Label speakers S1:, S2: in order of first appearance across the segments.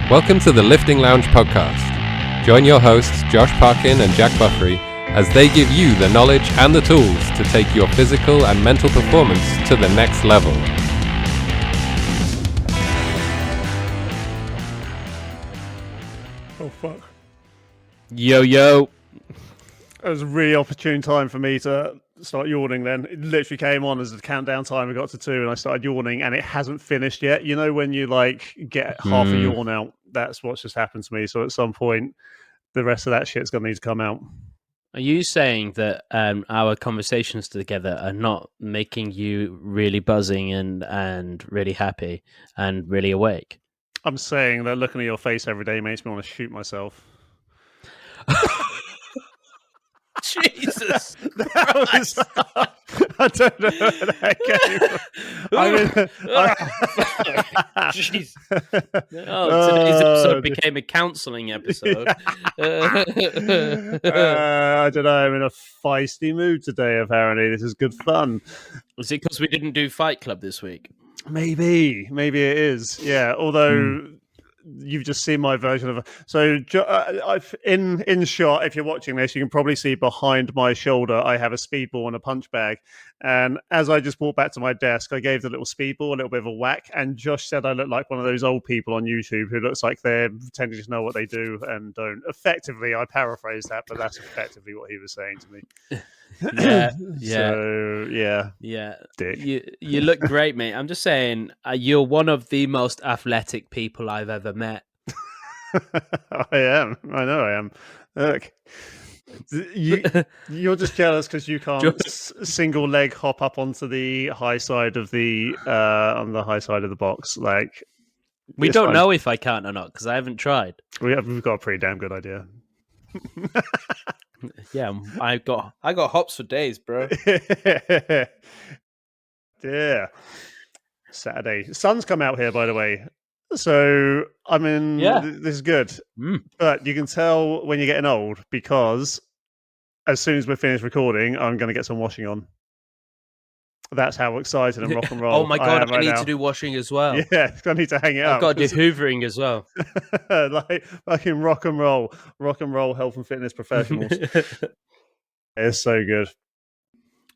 S1: Welcome to the Lifting Lounge podcast. Join your hosts Josh Parkin and Jack Buffery as they give you the knowledge and the tools to take your physical and mental performance to the next level.
S2: Oh fuck.
S3: Yo.
S2: It was a really opportune time for me to start yawning then. It literally came on as the countdown timer got to 2 and I started yawning and it hasn't finished yet. You know when you get half a yawn out? That's what's just happened to me. So at some point, the rest of that shit's going to need to come out.
S3: Are you saying that our conversations together are not making you really buzzing and really happy and really awake?
S2: I'm saying that looking at your face every day makes me want to shoot myself.
S3: Jesus.
S2: That was, I don't know where that came from.
S3: Jeez. Today's episode became a counselling episode.
S2: I don't know. I'm in a feisty mood today, apparently. This is good fun.
S3: Was it because we didn't do Fight Club this week?
S2: Maybe it is. Yeah, although... You've just seen my version of it. So I've in shot, if you're watching this, you can probably see behind my shoulder I have a speedball and a punch bag. And as I just walked back to my desk, I gave the little speedball a little bit of a whack. And Josh said I look like one of those old people on YouTube who looks like they're pretending to know what they do and don't. Effectively, I paraphrased that, but that's effectively what he was saying to me.
S3: Yeah.
S2: So, yeah. Dick.
S3: You look great, mate. I'm just saying, you're one of the most athletic people I've ever met.
S2: I am. I know I am. Look, you're just jealous because you can't single leg hop up onto the high side of the on the high side of the box. Like
S3: we don't know if I can or not because I haven't tried.
S2: We've got a pretty damn good idea.
S3: Yeah, I got hops for days, bro.
S2: Yeah. Saturday. Sun's come out here, by the way. So, I mean, this is good. But you can tell when you're getting old because as soon as we're finished recording, I'm going to get some washing on. That's how excited and rock and roll.
S3: Oh my God, I need to do washing as well.
S2: Yeah, I need to hang it up.
S3: I've got to do hoovering as well.
S2: Like fucking rock and roll health and fitness professionals. It's so good.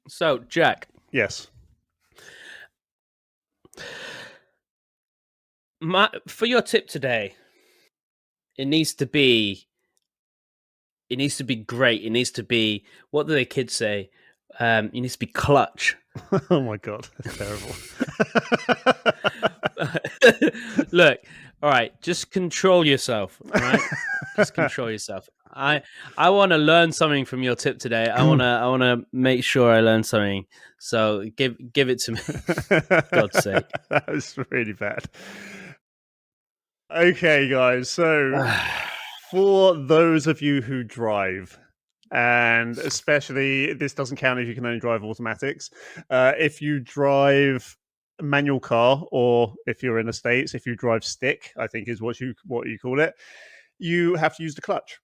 S3: So, Jack.
S2: Yes.
S3: For your tip today, it needs to be great. It needs to be, what do the kids say? It needs to be clutch.
S2: Oh my God, that's terrible.
S3: Look, all right, just control yourself, all right? Just control yourself. I want to learn something from your tip today. I want to make sure I learn something. So give it to me. For God's sake.
S2: That was really bad. Okay, guys. So for those of you who drive, and especially this doesn't count if you can only drive automatics. If you drive a manual car, or if you're in the States, if you drive stick, I think is what you call it, you have to use the clutch.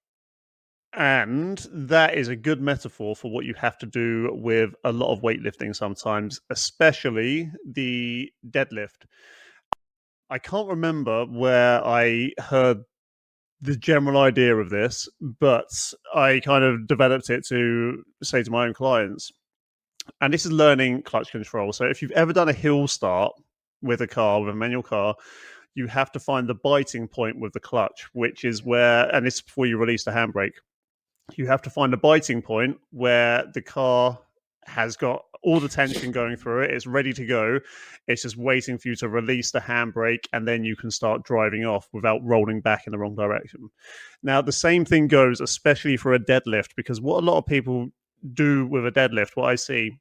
S2: And that is a good metaphor for what you have to do with a lot of weightlifting sometimes, especially the deadlift. I can't remember where I heard the general idea of this, but I kind of developed it to say to my own clients. And this is learning clutch control. So if you've ever done a hill start with a manual car, you have to find the biting point with the clutch, which is where, and this is before you release the handbrake, you have to find a biting point where the car has got all the tension going through it. It's ready to go. It's just waiting for you to release the handbrake, and then you can start driving off without rolling back in the wrong direction. Now, the same thing goes, especially for a deadlift, because what a lot of people do with a deadlift, what I see,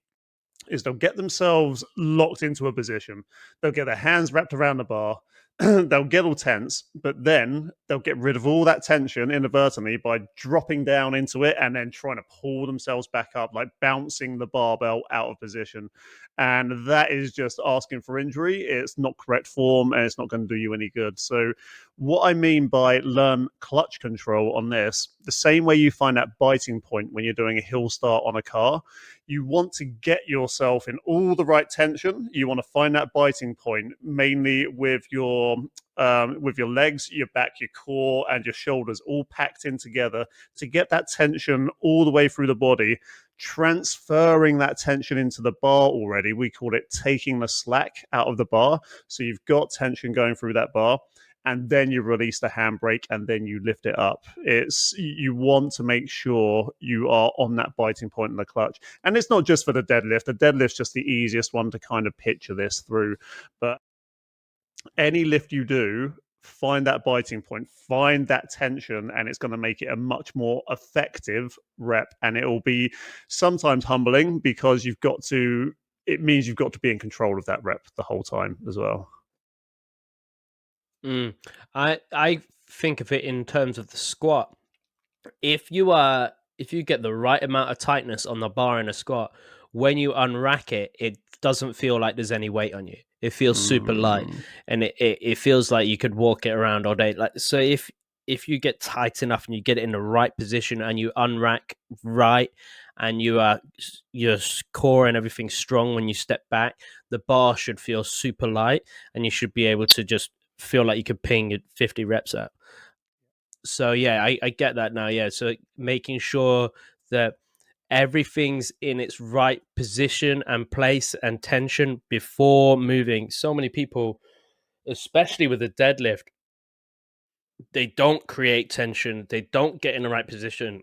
S2: is they'll get themselves locked into a position. They'll get their hands wrapped around the bar. They'll get all tense, but then they'll get rid of all that tension inadvertently by dropping down into it and then trying to pull themselves back up, like bouncing the barbell out of position. And that is just asking for injury. It's not correct form, and it's not going to do you any good. So what I mean by learn clutch control on this, the same way you find that biting point when you're doing a hill start on a car, you want to get yourself in all the right tension. You want to find that biting point, mainly with your legs, your back, your core, and your shoulders all packed in together to get that tension all the way through the body, transferring that tension into the bar already. We call it taking the slack out of the bar. So you've got tension going through that bar, and then you release the handbrake, and then you lift it up. You want to make sure you are on that biting point in the clutch. And it's not just for the deadlift. The deadlift's just the easiest one to kind of picture this through. But any lift you do, find that biting point, find that tension, and it's going to make it a much more effective rep. And it will be sometimes humbling because it means you've got to be in control of that rep the whole time as well.
S3: I think of it in terms of the squat. If you get the right amount of tightness on the bar in a squat, when you unrack it, it doesn't feel like there's any weight on you. It feels super light, and it feels like you could walk it around all day. Like, so if you get tight enough and you get it in the right position and you unrack right, and your core and everything strong when you step back, the bar should feel super light, and you should be able to just feel like you could ping 50 reps out. So yeah, I get that now. Yeah, so making sure that everything's in its right position and place and tension before moving. So many people, especially with the deadlift, they don't create tension, they don't get in the right position.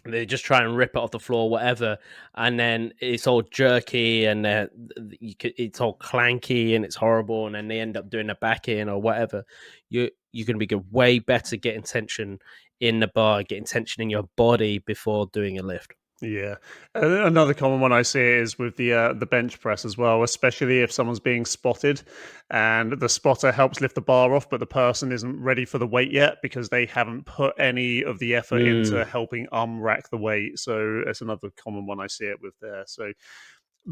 S3: They just try and rip it off the floor, whatever, and then it's all jerky and it's all clanky and it's horrible, and then they end up doing a back in or whatever. You're going to be way better getting tension in the bar, getting tension in your body before doing a lift.
S2: Yeah. Another common one I see is with the bench press as well, especially if someone's being spotted and the spotter helps lift the bar off, but the person isn't ready for the weight yet because they haven't put any of the effort into helping rack the weight. So it's another common one I see it with there. So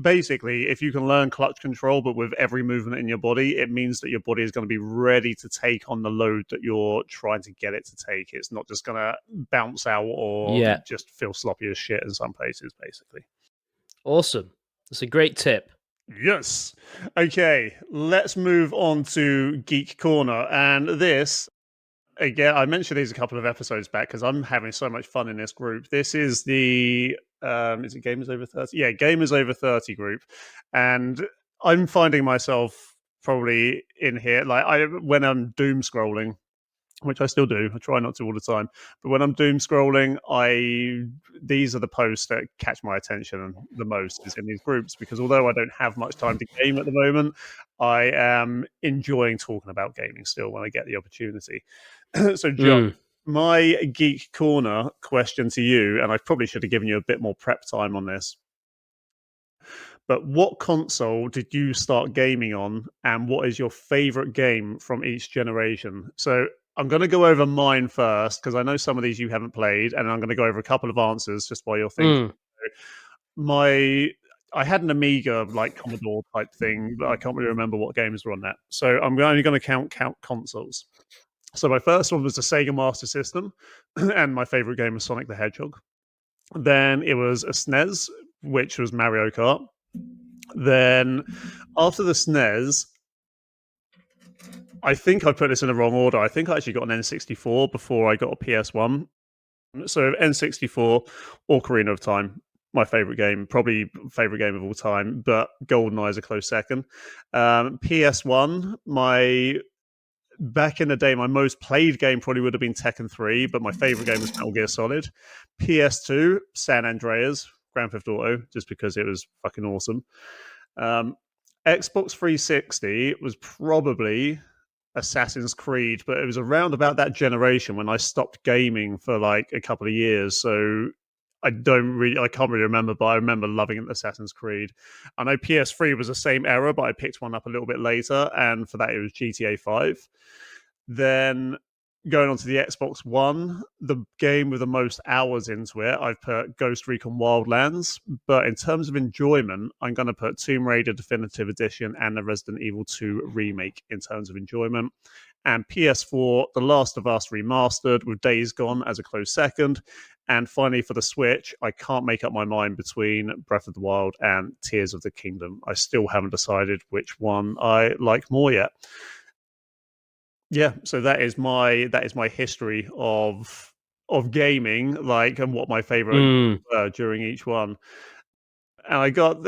S2: basically, if you can learn clutch control, but with every movement in your body, it means that your body is going to be ready to take on the load that you're trying to get it to take. It's not just going to bounce out or just feel sloppy as shit in some places, basically.
S3: Awesome. That's a great tip.
S2: Yes. Okay, let's move on to Geek Corner. And this, again, I mentioned these a couple of episodes back because I'm having so much fun in this group. This is the is it Gamers Over 30? Yeah, Gamers Over 30 group. And I'm finding myself probably in here, like when I'm doom scrolling, which I still do. I try not to all the time. But when I'm doom scrolling, these are the posts that catch my attention the most is in these groups, because although I don't have much time to game at the moment, I am enjoying talking about gaming still when I get the opportunity. So, John, my Geek Corner question to you, and I probably should have given you a bit more prep time on this, but what console did you start gaming on, and what is your favorite game from each generation? So I'm going to go over mine first, because I know some of these you haven't played, and I'm going to go over a couple of answers just while you're thinking. I had an Amiga, like Commodore type thing, but I can't really remember what games were on that. So I'm only going to count consoles. So my first one was the Sega Master System, and my favorite game was Sonic the Hedgehog. Then it was a SNES, which was Mario Kart. Then after the SNES, I think I put this in the wrong order. I think I actually got an N64 before I got a PS1. So N64, Ocarina of Time, my favorite game, probably favorite game of all time, but GoldenEye is a close second. PS1, back in the day, my most played game probably would have been Tekken 3, but my favorite game was Metal Gear Solid. PS2, San Andreas, Grand Theft Auto, just because it was fucking awesome. Xbox 360 was probably Assassin's Creed, but it was around about that generation when I stopped gaming for like a couple of years. So I can't really remember, but I remember loving Assassin's Creed. I know PS3 was the same era, but I picked one up a little bit later, and for that it was GTA 5. Then going on to the Xbox One, the game with the most hours into it, I've put Ghost Recon Wildlands. But in terms of enjoyment, I'm going to put Tomb Raider Definitive Edition and the Resident Evil 2 remake in terms of enjoyment. And PS4, The Last of Us Remastered with Days Gone as a close second. And finally, for the Switch, I can't make up my mind between Breath of the Wild and Tears of the Kingdom. I still haven't decided which one I like more yet. Yeah, so that is my history of gaming, like, and what my favorite were during each one. And I got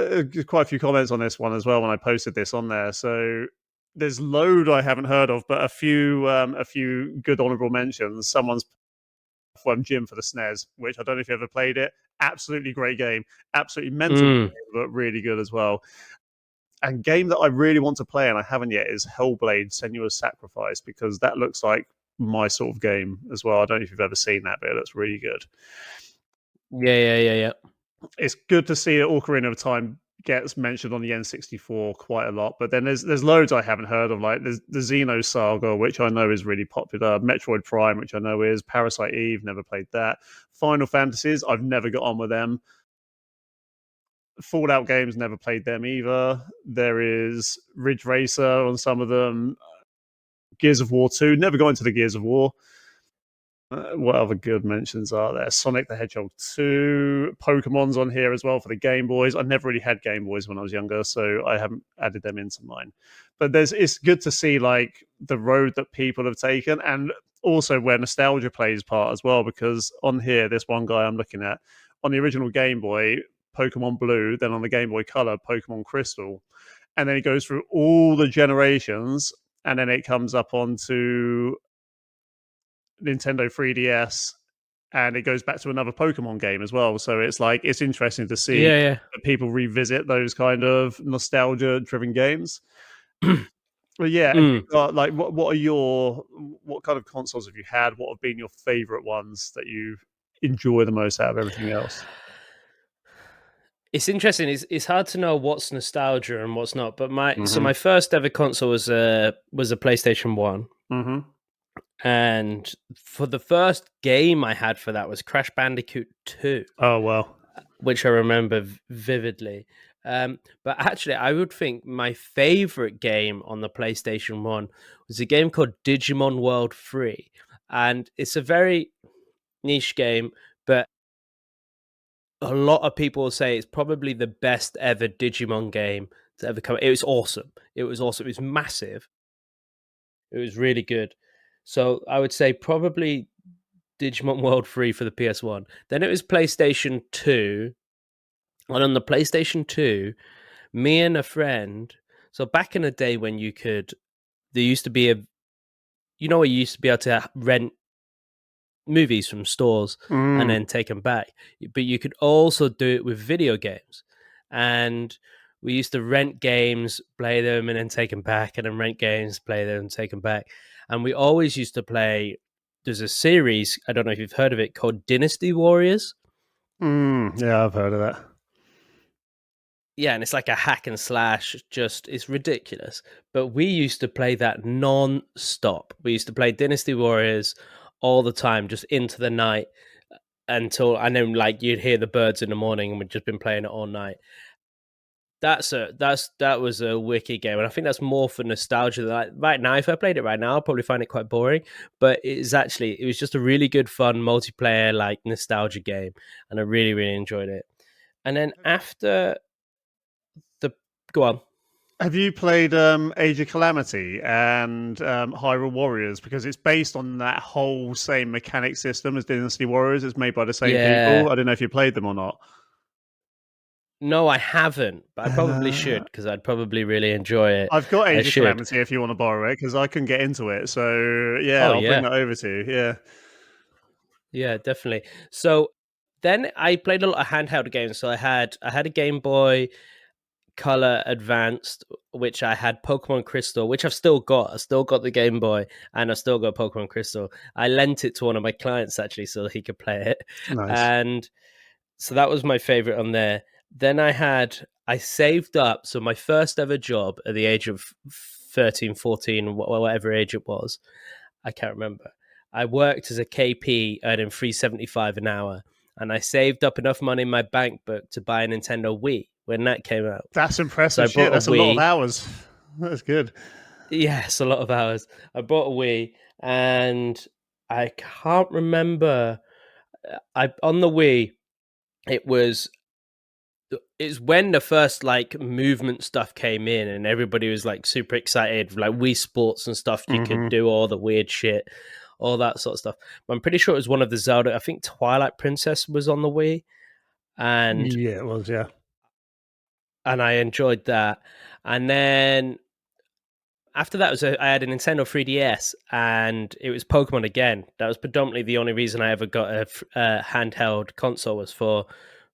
S2: quite a few comments on this one as well when I posted this on there. So there's load I haven't heard of, but a few good honorable mentions. Someone's from Jim for the SNES, which I don't know if you ever played it. Absolutely great game, absolutely mental, but really good as well. And game that I really want to play and I haven't yet is Hellblade: Senua's Sacrifice, because that looks like my sort of game as well. I don't know if you've ever seen that, but it looks really good.
S3: Yeah.
S2: It's good to see that Ocarina of Time gets mentioned on the N64 quite a lot, but then there's loads I haven't heard of, like there's the Xeno Saga, which I know is really popular, Metroid Prime, which I know is, Parasite Eve, never played that, Final Fantasies, I've never got on with them, Fallout games, never played them either, there is Ridge Racer on some of them, Gears of War 2, never got into the Gears of War. What other good mentions are there? Sonic the Hedgehog 2, Pokemon's on here as well for the Game Boys. I never really had Game Boys when I was younger, so I haven't added them into mine. But it's good to see like the road that people have taken, and also where nostalgia plays part as well. Because on here, this one guy I'm looking at, on the original Game Boy, Pokemon Blue, then on the Game Boy Color, Pokemon Crystal, and then it goes through all the generations, and then it comes up onto Nintendo 3DS, and it goes back to another Pokemon game as well. So it's like it's interesting to see
S3: Yeah.
S2: that people revisit those kind of nostalgia-driven games. But yeah, have you got, like, what kind of consoles have you had? What have been your favorite ones that you enjoy the most out of everything else?
S3: It's interesting. It's hard to know what's nostalgia and what's not. But my
S2: Mhm.
S3: first ever console was a PlayStation 1.
S2: Mhm.
S3: And for the first game I had for that was Crash Bandicoot 2,
S2: Oh well.
S3: which I remember vividly. But actually, I would think my favorite game on the PlayStation 1 was a game called Digimon World 3. And it's a very niche game, but a lot of people will say it's probably the best ever Digimon game to ever come. It was awesome. It was massive. It was really good. So I would say probably Digimon World 3 for the PS1. Then it was PlayStation 2. And on the PlayStation 2, me and a friend. So back in the day when there used to be where you used to be able to rent movies from stores and then take them back. But you could also do it with video games. And we used to rent games, play them, and then take them back, and then rent games, play them, and take them back. And we always used to play. There's a series, I don't know if you've heard of it, called Dynasty Warriors.
S2: Yeah, I've heard of that.
S3: Yeah, and it's like a hack and slash, just it's ridiculous. But we used to play that non-stop. We used to play Dynasty Warriors all the time, just into the night until, and then like you'd hear the birds in the morning, and we'd just been playing it all night. That was a wicked game, and I think that's more for nostalgia. Like right now, if I played it right now, I'll probably find it quite boring. But it was just a really good, fun multiplayer, like nostalgia game, and I really, really enjoyed it. And then after go on.
S2: Have you played Age of Calamity and Hyrule Warriors? Because it's based on that whole same mechanic system as Dynasty Warriors. It's made by the same people. I don't know if you played them or not.
S3: No, I haven't, but I probably should, because I'd probably really enjoy it.
S2: I've got
S3: I
S2: Age of
S3: should.
S2: Calamity if you want to borrow it, because I couldn't get into it. So yeah, I'll bring that over to you. Yeah.
S3: Yeah, definitely. So then I played a lot of handheld games. So I had a Game Boy Color Advanced, which I had Pokemon Crystal, which I've still got. I still got the Game Boy, and I still got Pokemon Crystal. I lent it to one of my clients actually, so he could play it.
S2: Nice.
S3: And so that was my favorite on there. Then I saved up. So my first ever job at the age of 13, 14, whatever age it was, I can't remember. I worked as a KP earning $3.75 an hour, and I saved up enough money in my bank book to buy a Nintendo Wii when that came out.
S2: That's
S3: So
S2: impressive
S3: I
S2: shit.
S3: bought a
S2: That's a lot of
S3: Wii.
S2: hours. That's good.
S3: Yes, a lot of hours. I bought a Wii, and I can't remember. On the Wii, it's when the first like movement stuff came in, and everybody was like super excited, like Wii Sports and stuff. You could do all the weird shit, all that sort of stuff. But I'm pretty sure it was one of the Zelda. I think Twilight Princess was on the Wii, and
S2: Yeah, it was. Yeah.
S3: I enjoyed that. And then after that I had a Nintendo 3DS, and it was Pokemon again. That was predominantly the only reason I ever got a handheld console, was for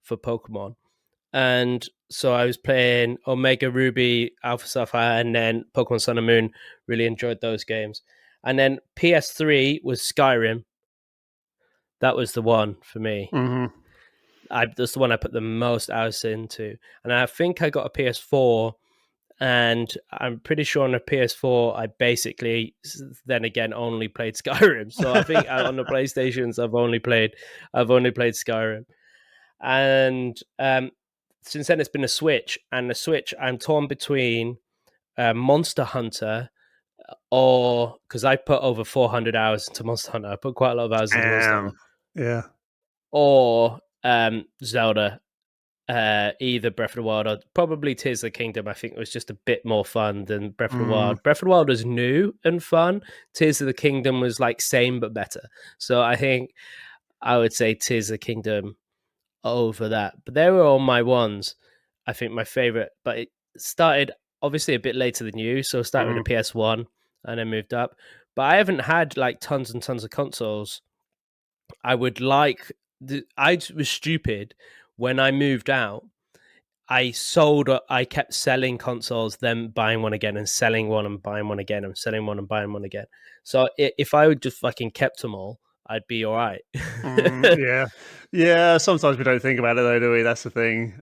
S3: Pokemon. And so I was playing Omega Ruby, Alpha Sapphire, and then Pokemon Sun and Moon. Really enjoyed those games. And then PS3 was Skyrim. That was the one for me. That's the one I put the most hours into. And I think I got a PS4, and I'm pretty sure on a PS4 I basically then again only played Skyrim. So I think on the PlayStations I've only played Skyrim. And since then it's been a Switch, and the Switch I'm torn between Monster Hunter, or because I put over 400 hours into Monster Hunter. I put quite a lot of hours into Monster Hunter.
S2: Yeah.
S3: Or Zelda, either Breath of the Wild or probably Tears of the Kingdom. I think it was just a bit more fun than Breath of the Wild. Breath of the Wild was new and fun. Tears of the Kingdom was like same but better. So I think I would say Tears of the Kingdom over that. But they were all my ones. I think my favorite, but it started obviously a bit later than you. So I started with a PS1 and then moved up. But I haven't had like tons and tons of consoles. I would like, I was stupid when I moved out. I kept selling consoles, then buying one again, and selling one and buying one again, and selling one and buying one again. So if I would just fucking kept them all, I'd be all right.
S2: Yeah. Yeah. Sometimes we don't think about it though, do we? That's the thing.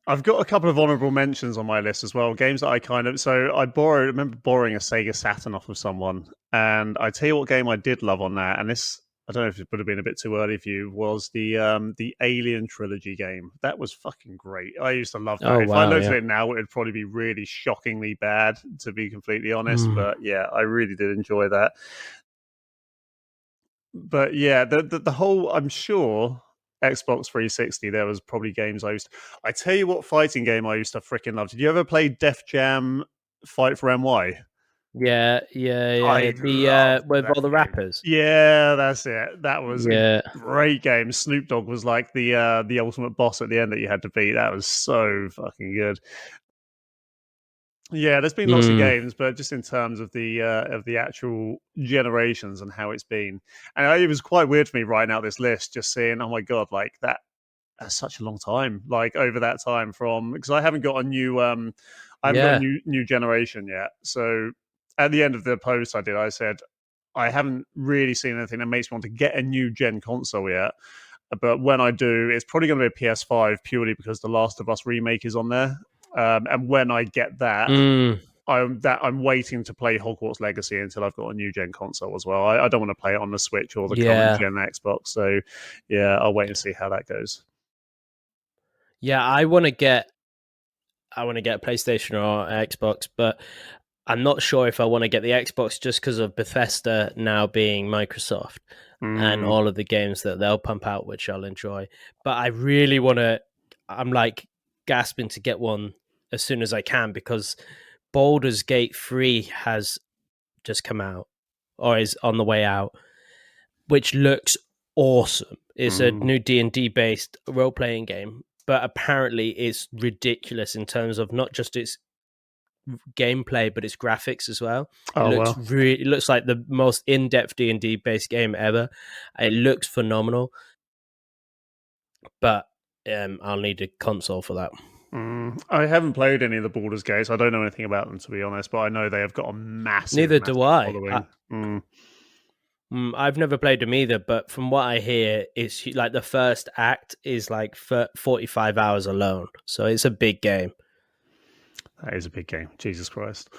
S2: I've got a couple of honorable mentions on my list as well. Games that I remember borrowing a Sega Saturn off of someone, and I tell you what game I did love on that, and this, I don't know if it would have been a bit too early for you, was the Alien trilogy game. That was fucking great. I used to love that.
S3: Oh,
S2: If I
S3: wow,
S2: looked
S3: yeah.
S2: at it now, it would probably be really shockingly bad, to be completely honest. But yeah, I really did enjoy that. But yeah, the whole, I'm sure Xbox 360, there was probably games I tell you what fighting game I used to freaking love. Did you ever play Def Jam Fight for NY?
S3: Yeah.
S2: I
S3: The
S2: loved
S3: with
S2: that
S3: all the
S2: game.
S3: rappers.
S2: Yeah, that's it. That was
S3: Yeah.
S2: a great game. Snoop Dogg was like the ultimate boss at the end that you had to beat. That was so fucking good. Yeah, there's been lots of games, but just in terms of the actual generations and how it's been, and it was quite weird for me writing out this list, just saying, "Oh my god, like that's such a long time." Like over that time, from because I haven't got a new I haven't got a
S3: Yeah.
S2: new generation yet. So at the end of the post I said I haven't really seen anything that makes me want to get a new gen console yet. But when I do, it's probably going to be a PS5 purely because the Last of Us remake is on there. And when I get that, I'm waiting to play Hogwarts Legacy until I've got a new gen console as well. I don't want to play it on the Switch or the current
S3: Yeah.
S2: gen Xbox. So yeah, I'll wait and see how that goes.
S3: Yeah, I want to get a PlayStation or Xbox, but I'm not sure if I want to get the Xbox just because of Bethesda now being Microsoft and all of the games that they'll pump out, which I'll enjoy. But I really want to, I'm like gasping to get one as soon as I can, because Baldur's Gate 3 has just come out or is on the way out, which looks awesome. It's a new D&D based role-playing game, but apparently it's ridiculous in terms of not just its gameplay but its graphics as well.
S2: Oh well.
S3: It looks like the most in-depth D&D based game ever. It looks phenomenal, but I'll need a console for that.
S2: I haven't played any of the Baldur's Gates. I don't know anything about them, to be honest, but I know they have got a massive,
S3: Neither
S2: massive
S3: do I.
S2: following.
S3: I've never played them either, but from what I hear, it's like the first act is like 45 hours alone, so it's a big game.
S2: That is a big game. Jesus Christ.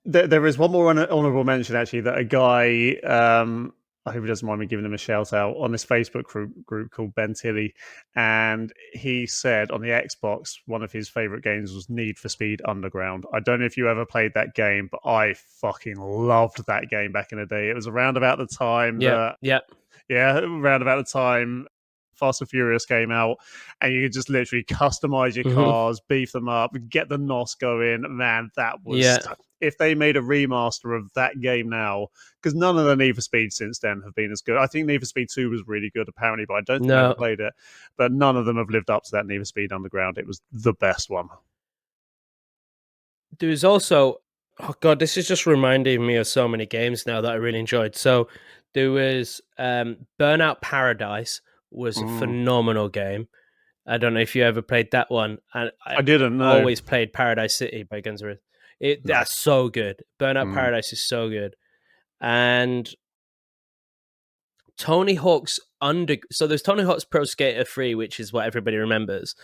S2: There is one more honorable mention, actually, that a guy, I hope he doesn't mind me giving him a shout out, on this Facebook group called Ben Tilly. And he said on the Xbox, one of his favorite games was Need for Speed Underground. I don't know if you ever played that game, but I fucking loved that game back in the day. It was around about the time that, around about the time Fast and Furious came out, and you could just literally customize your cars, beef them up, get the NOS going. Man, that was if they made a remaster of that game now, because none of the Need for Speed since then have been as good. I think Need for Speed 2 was really good, apparently, but I don't think I ever played it. But none of them have lived up to that Need for Speed Underground. It was the best one.
S3: There's also, oh god, this is just reminding me of so many games now that I really enjoyed. So there was Burnout Paradise was a phenomenal game. I don't know if you ever played that one. And
S2: I didn't know.
S3: Always played Paradise City by Guns N' Roses. That's so good. Burnout Paradise is so good. And Tony Hawk's so there's Tony Hawk's Pro Skater 3, which is what everybody remembers,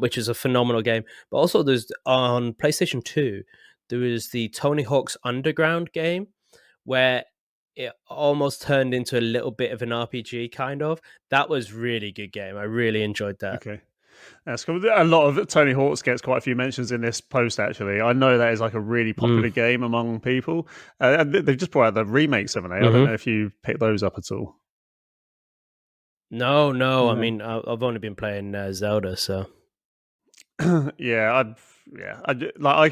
S3: which is a phenomenal game. But also there's on PlayStation 2, there was the Tony Hawk's Underground game where it almost turned into a little bit of an RPG kind of. That was really good game. I really enjoyed that.
S2: Okay. That's cool. A lot of Tony Hawk's gets quite a few mentions in this post, actually. I know that is like a really popular game among people. And they've just brought out the remakes, haven't they? I don't know if you picked those up at all.
S3: No. I mean, I've only been playing Zelda, so...
S2: I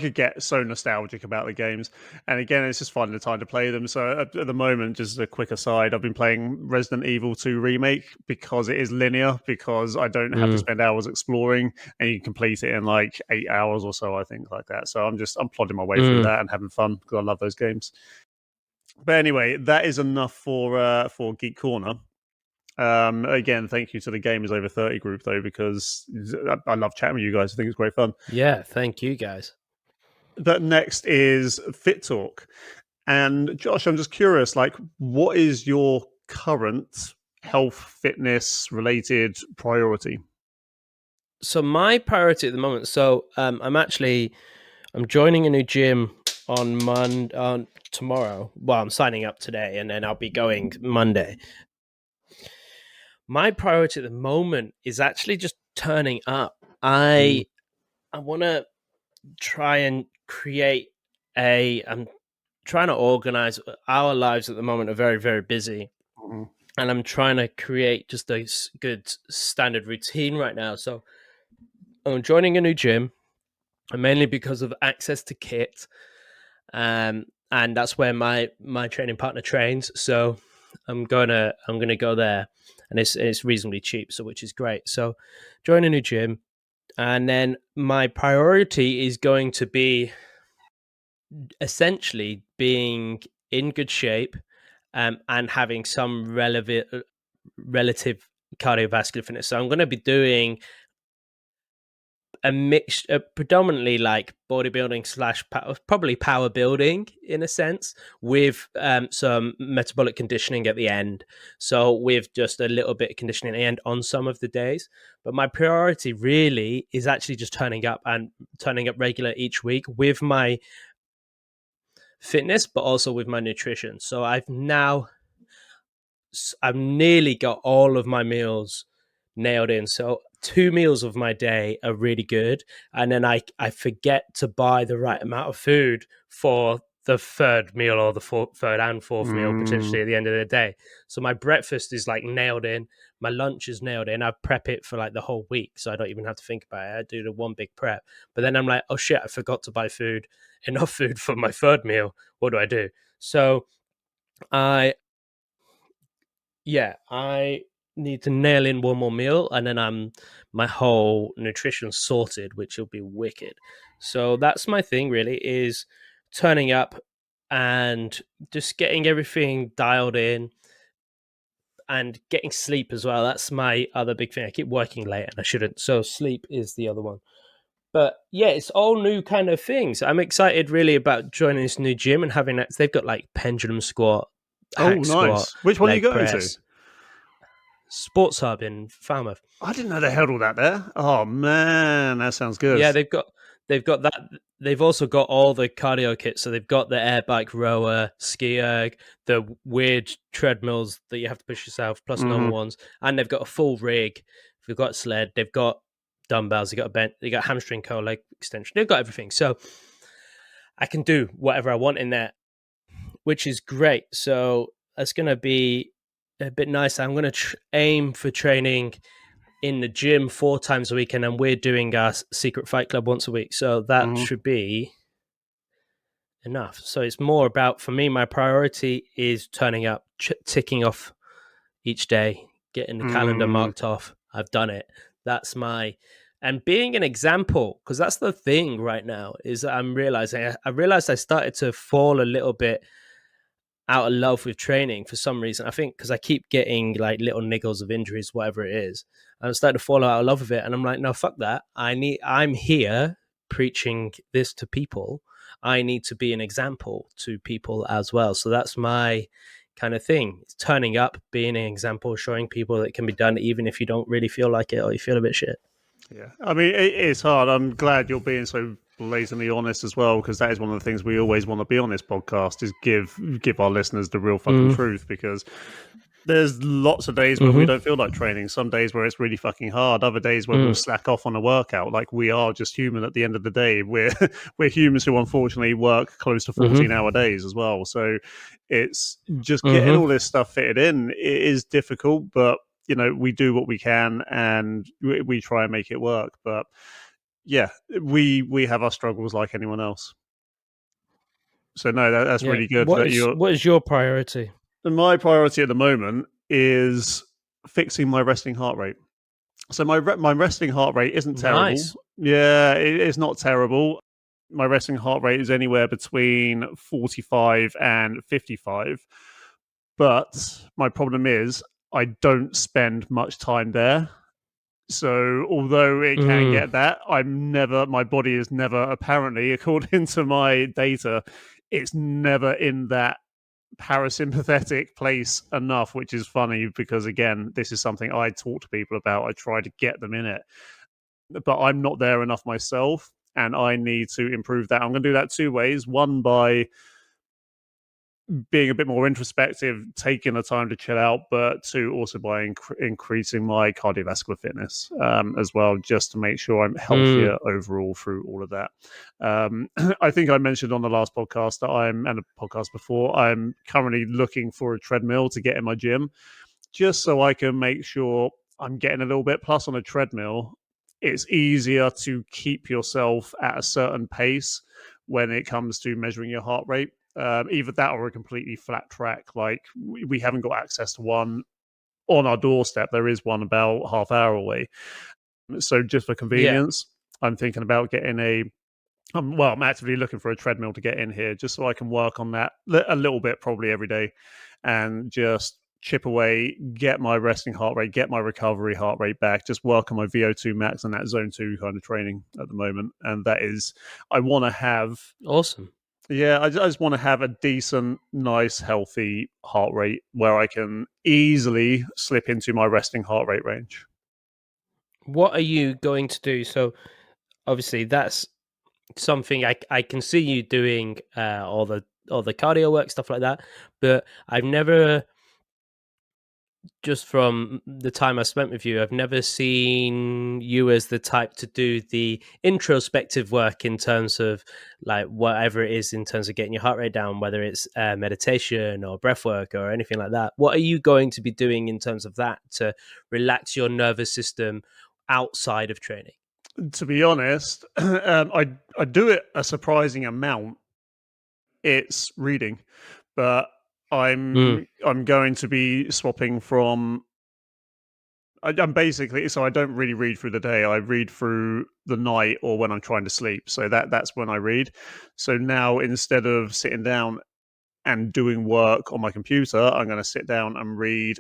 S2: could get so nostalgic about the games, and again, it's just finding the time to play them. So at the moment, just a quick aside, I've been playing Resident Evil 2 Remake because it is linear, because I don't have to spend hours exploring, and you can complete it in like 8 hours or so, I think, like that. So I'm plodding my way through that and having fun because I love those games. But anyway, that is enough for Geek Corner. Again, thank you to the Gamers Over 30 group, though, because I love chatting with you guys. I think it's great fun.
S3: Yeah, thank you, guys.
S2: But next is Fit Talk. And Josh, I'm just curious, like, what is your current health, fitness related priority?
S3: So my priority at the moment, I'm joining a new gym on tomorrow. Well, I'm signing up today, and then I'll be going Monday. My priority at the moment is actually just turning up. I want to try and create I'm trying to organize. Our lives at the moment are very, very busy. And I'm trying to create just a good standard routine right now. So I'm joining a new gym, and mainly because of access to kit. And that's where my training partner trains. So I'm gonna go there, and it's reasonably cheap, so which is great. So join a new gym, and then my priority is going to be essentially being in good shape, and having some relative cardiovascular fitness. So I'm going to be doing a mix, predominantly like bodybuilding / probably power building in a sense, with some metabolic conditioning at the end. So with just a little bit of conditioning at the end on some of the days. But my priority really is actually just turning up regular each week with my fitness, but also with my nutrition. So I've nearly got all of my meals nailed in. So 2 meals of my day are really good, and then I forget to buy the right amount of food for the third meal, or the third and fourth meal potentially at the end of the day. So my breakfast is like nailed in, my lunch is nailed in. I prep it for like the whole week, so I don't even have to think about it. I do the one big prep, but then I'm like, oh shit, I forgot to buy enough food for my third meal. What do I do? So I need to nail in one more meal, and then my whole nutrition sorted, which will be wicked. So that's my thing, really, is turning up and just getting everything dialed in, and getting sleep as well. That's my other big thing. I keep working late and I shouldn't, so sleep is the other one. But yeah, it's all new kind of things. I'm excited really about joining this new gym and having that. They've got like pendulum squat, hack squat.
S2: Which one are you going
S3: press.
S2: to?
S3: Sports Hub in Falmouth.
S2: I didn't know they held all that there. Oh man, that sounds good.
S3: Yeah, they've got they've got that. They've also got all the cardio kits. So they've got the air bike rower, ski erg, the weird treadmills that you have to push yourself, plus normal ones, and they've got a full rig. They've got sled. They've got dumbbells. They got a bench. They got hamstring curl, leg extension. They've got everything. So I can do whatever I want in there, which is great. So that's going to be a bit nice. I'm going to aim for training in the gym 4 times a week, and then we're doing our secret fight club once a week. So that should be enough. So it's more about, for me, my priority is turning up, ticking off each day, getting the calendar marked off. I've done it. That's my... And being an example, because that's the thing right now, is that I'm realizing, I realized I started to fall a little bit out of love with training for some reason. I think because I keep getting like little niggles of injuries, whatever it is. I'm starting to fall out of love with it. And I'm like, no, fuck that. I'm here preaching this to people. I need to be an example to people as well. So that's my kind of thing. It's turning up, being an example, showing people that it can be done, even if you don't really feel like it or you feel a bit shit.
S2: Yeah, I mean, it is hard. I'm glad you're being so blazingly honest as well, because that is one of the things we always want to be on this podcast, is give our listeners the real fucking truth, because there's lots of days where we don't feel like training. Some days where it's really fucking hard. Other days where we'll slack off on a workout. Like, we are just human at the end of the day. We're humans who unfortunately work close to 14-hour days as well. So it's just getting all this stuff fitted in. It is difficult, but you know, we do what we can and we try and make it work. But yeah, we have our struggles like anyone else. So no, that's really good.
S3: What is your priority?
S2: My priority at the moment is fixing my resting heart rate. So my resting heart rate isn't terrible.
S3: Nice.
S2: Yeah, it's not terrible. My resting heart rate is anywhere between 45 and 55. But my problem is I don't spend much time there. So although it can get that, my body is never, apparently, according to my data, it's never in that parasympathetic place enough, which is funny because, again, this is something I talk to people about. I try to get them in it, but I'm not there enough myself, and I need to improve that. I'm going to do that 2 ways. One, by being a bit more introspective, taking the time to chill out, but 2, also by increasing my cardiovascular fitness as well, just to make sure I'm healthier overall through all of that. I think I mentioned on the last podcast and a podcast before, I'm currently looking for a treadmill to get in my gym, just so I can make sure I'm getting a little bit. Plus, on a treadmill, it's easier to keep yourself at a certain pace when it comes to measuring your heart rate. Either that or a completely flat track. Like, we haven't got access to one on our doorstep. There is one about half hour away. So just for convenience, I'm thinking about getting I'm actively looking for a treadmill to get in here, just so I can work on that a little bit, probably every day, and just chip away, get my resting heart rate, get my recovery heart rate back, just work on my VO2 max and that zone 2 kind of training at the moment. And that is, I want to have...
S3: Awesome.
S2: Yeah, I just want to have a decent, nice, healthy heart rate where I can easily slip into my resting heart rate range.
S3: What are you going to do? So obviously that's something I can see you doing, all the cardio work, stuff like that, but I've never, just from the time I spent with you, I've never seen you as the type to do the introspective work in terms of like whatever it is in terms of getting your heart rate down, whether it's meditation or breath work or anything like that. What are you going to be doing in terms of that to relax your nervous system outside of training?
S2: To be honest, I do it a surprising amount. It's reading, but I'm going to be swapping from... I'm basically, so I don't really read through the day. I read through the night or when I'm trying to sleep. So that's when I read. So now, instead of sitting down and doing work on my computer, I'm going to sit down and read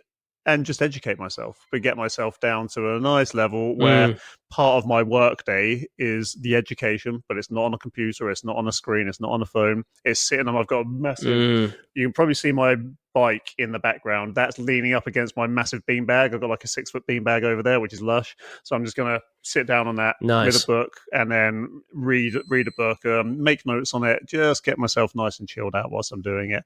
S2: and just educate myself, but get myself down to a nice level where part of my work day is the education, but it's not on a computer, it's not on a screen, it's not on a phone. It's sitting on, I've got a massive, you can probably see my bike in the background. That's leaning up against my massive beanbag. I've got like a 6-foot beanbag over there, which is lush. So I'm just going to sit down on that with a book and then read a book, make notes on it, just get myself nice and chilled out whilst I'm doing it.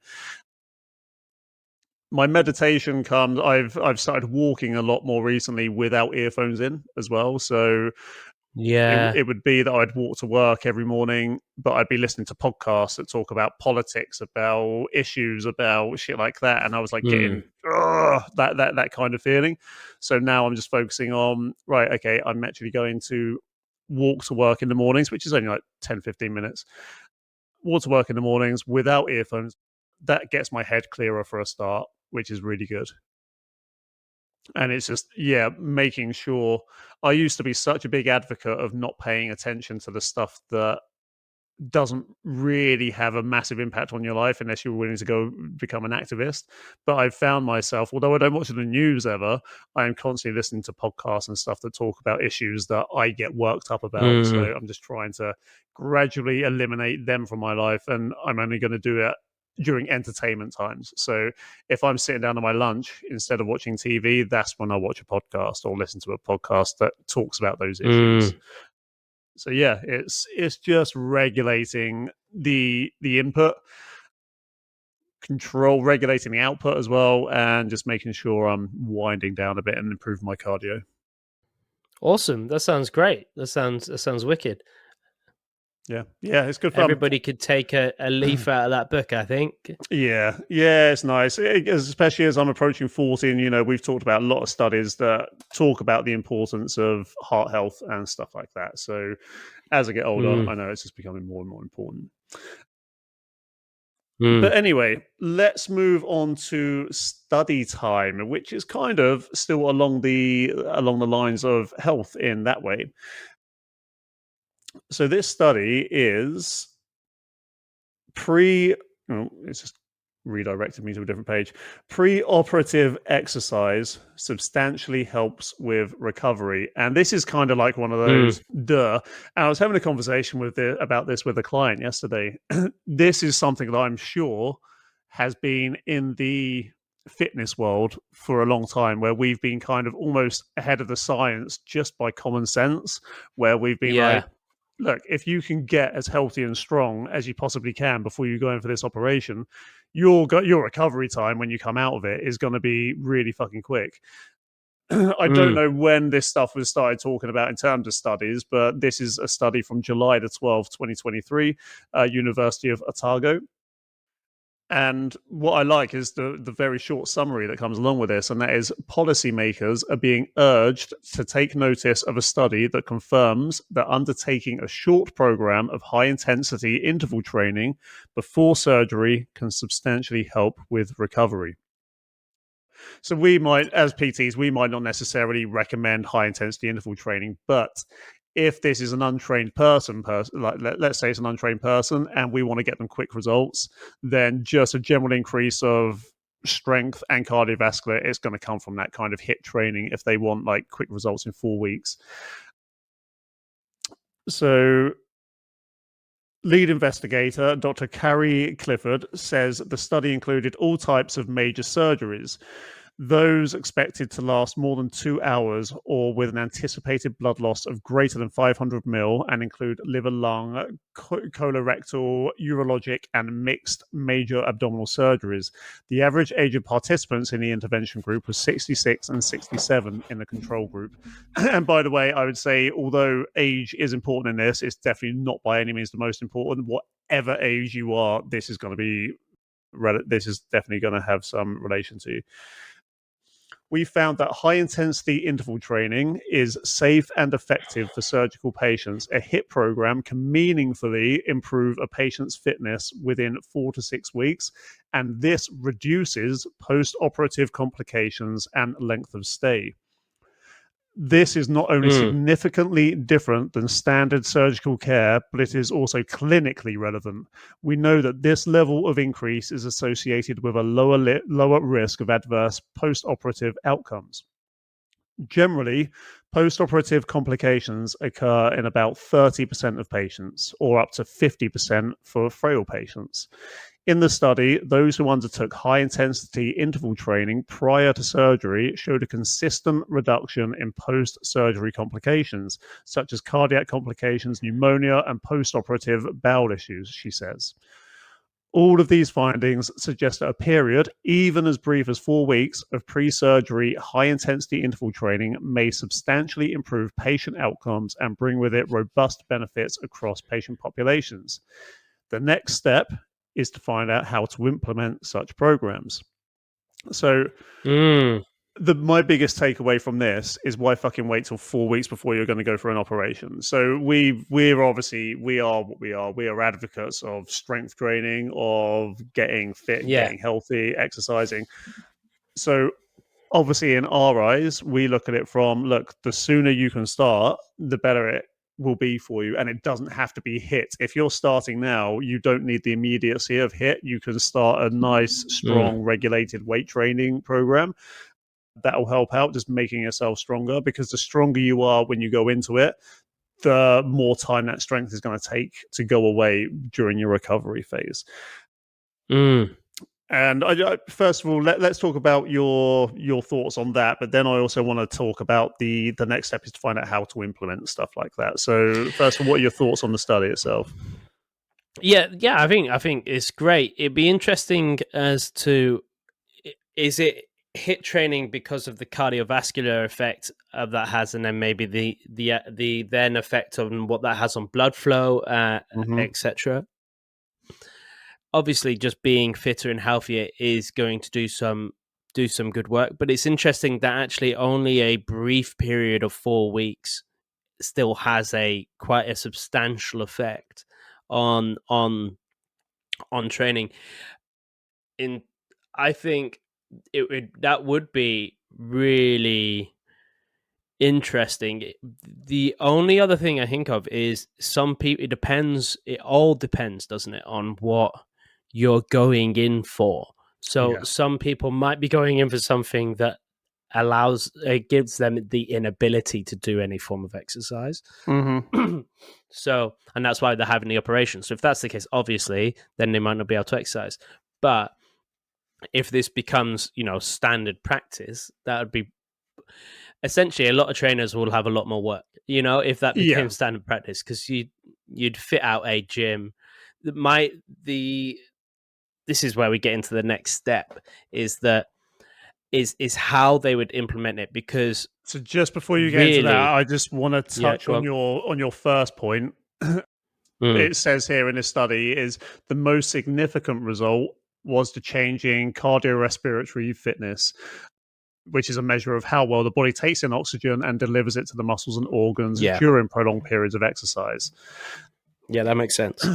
S2: My meditation comes, I've started walking a lot more recently without earphones in as well. So it would be that I'd walk to work every morning, but I'd be listening to podcasts that talk about politics, about issues, about shit like that. And I was like getting that kind of feeling. So now I'm just focusing on, right, okay, I'm actually going to walk to work in the mornings, which is only like 10, 15 minutes. Walk to work in the mornings without earphones. That gets my head clearer for a start, which is really good. And it's just, making sure. I used to be such a big advocate of not paying attention to the stuff that doesn't really have a massive impact on your life unless you're willing to go become an activist. But I've found myself, although I don't watch the news ever, I am constantly listening to podcasts and stuff that talk about issues that I get worked up about. So I'm just trying to gradually eliminate them from my life, and I'm only going to do it during entertainment times. So if I'm sitting down on my lunch, instead of watching TV, that's when I watch a podcast or listen to a podcast that talks about those issues. So it's just regulating the input, regulating the output as well, and just making sure I'm winding down a bit and improving my cardio.
S3: Awesome. That sounds great. That sounds wicked.
S2: Yeah, it's good fun.
S3: Everybody could take a leaf out of that book, I think.
S2: Yeah, it's nice, especially as I'm approaching 40. And we've talked about a lot of studies that talk about the importance of heart health and stuff like that. So as I get older, I know it's just becoming more and more important. But anyway, let's move on to study time, which is kind of still along the lines of health in that way. So this study is it's just redirected me to a different page. Pre-operative exercise substantially helps with recovery. And this is kind of like one of those And I was having a conversation about this with a client yesterday. This is something that I'm sure has been in the fitness world for a long time, where we've been kind of almost ahead of the science just by common sense, where we've been like, look, if you can get as healthy and strong as you possibly can before you go in for this operation, your recovery time when you come out of it is going to be really fucking quick. I don't know when this stuff was started talking about in terms of studies, but this is a study from July the 12th, 2023, University of Otago. And what I like is the very short summary that comes along with this, and that is policymakers are being urged to take notice of a study that confirms that undertaking a short program of high-intensity interval training before surgery can substantially help with recovery. So we might, as PTs, we might not necessarily recommend high-intensity interval training, but if this is an untrained person, like let's say it's an untrained person and we want to get them quick results, then just a general increase of strength and cardiovascular is going to come from that kind of HIIT training if they want like quick results in 4 weeks. So lead investigator, Dr. Carrie Clifford, says the study included all types of major surgeries, those expected to last more than 2 hours or with an anticipated blood loss of greater than 500 ml and include liver, lung, colorectal, urologic, and mixed major abdominal surgeries. The average age of participants in the intervention group was 66 and 67 in the control group. And by the way, I would say, although age is important in this, it's definitely not by any means the most important. Whatever age you are, this is definitely going to have some relation to you. We found that high-intensity interval training is safe and effective for surgical patients. A HIIT program can meaningfully improve a patient's fitness within 4 to 6 weeks, and this reduces post-operative complications and length of stay. This is not only significantly different than standard surgical care, but it is also clinically relevant. We know that this level of increase is associated with a lower risk of adverse post-operative outcomes. Generally, post-operative complications occur in about 30% of patients, or up to 50% for frail patients. In the study, those who undertook high-intensity interval training prior to surgery showed a consistent reduction in post-surgery complications, such as cardiac complications, pneumonia, and post-operative bowel issues, she says. All of these findings suggest that a period, even as brief as 4 weeks, of pre-surgery high-intensity interval training may substantially improve patient outcomes and bring with it robust benefits across patient populations. The next step is to find out how to implement such programs. So my biggest takeaway from this is why fucking wait till 4 weeks before you're going to go for an operation. So we are what we are. We are advocates of strength training, of getting fit, getting healthy, exercising. So obviously in our eyes, we look at it from, look, the sooner you can start, the better it will be for you, and it doesn't have to be HIIT. If you're starting now, you don't need the immediacy of HIIT. You can start a nice, strong, regulated weight training program that will help out, just making yourself stronger, because the stronger you are when you go into it, the more time that strength is going to take to go away during your recovery phase. And first of all, let's talk about your thoughts on that. But then I also want to talk about the next step is to find out how to implement stuff like that. So first of all, what are your thoughts on the study itself?
S3: Yeah. I think it's great. It'd be interesting as to, is it HIIT training because of the cardiovascular effect that has, and then maybe the then effect on what that has on blood flow, etc. Obviously, just being fitter and healthier is going to do some good work, but it's interesting that actually only a brief period of 4 weeks still has quite a substantial effect on training. I think that would be really interesting. The only other thing I think of is some people. It all depends, doesn't it, on what you're going in for. So some people might be going in for something that gives them the inability to do any form of exercise. So, and that's why they're having the operation. So if that's the case, obviously, then they might not be able to exercise. But if this becomes, standard practice, that would be essentially a lot of trainers will have a lot more work, if that became standard practice, because you'd fit out a gym. This is where we get into the next step, is how they would implement it. Because
S2: so just before you get into that, I just want to touch on your first point. It says here in this study is the most significant result was the change in cardiorespiratory fitness, which is a measure of how well the body takes in oxygen and delivers it to the muscles and organs during prolonged periods of exercise.
S3: Yeah, that makes sense.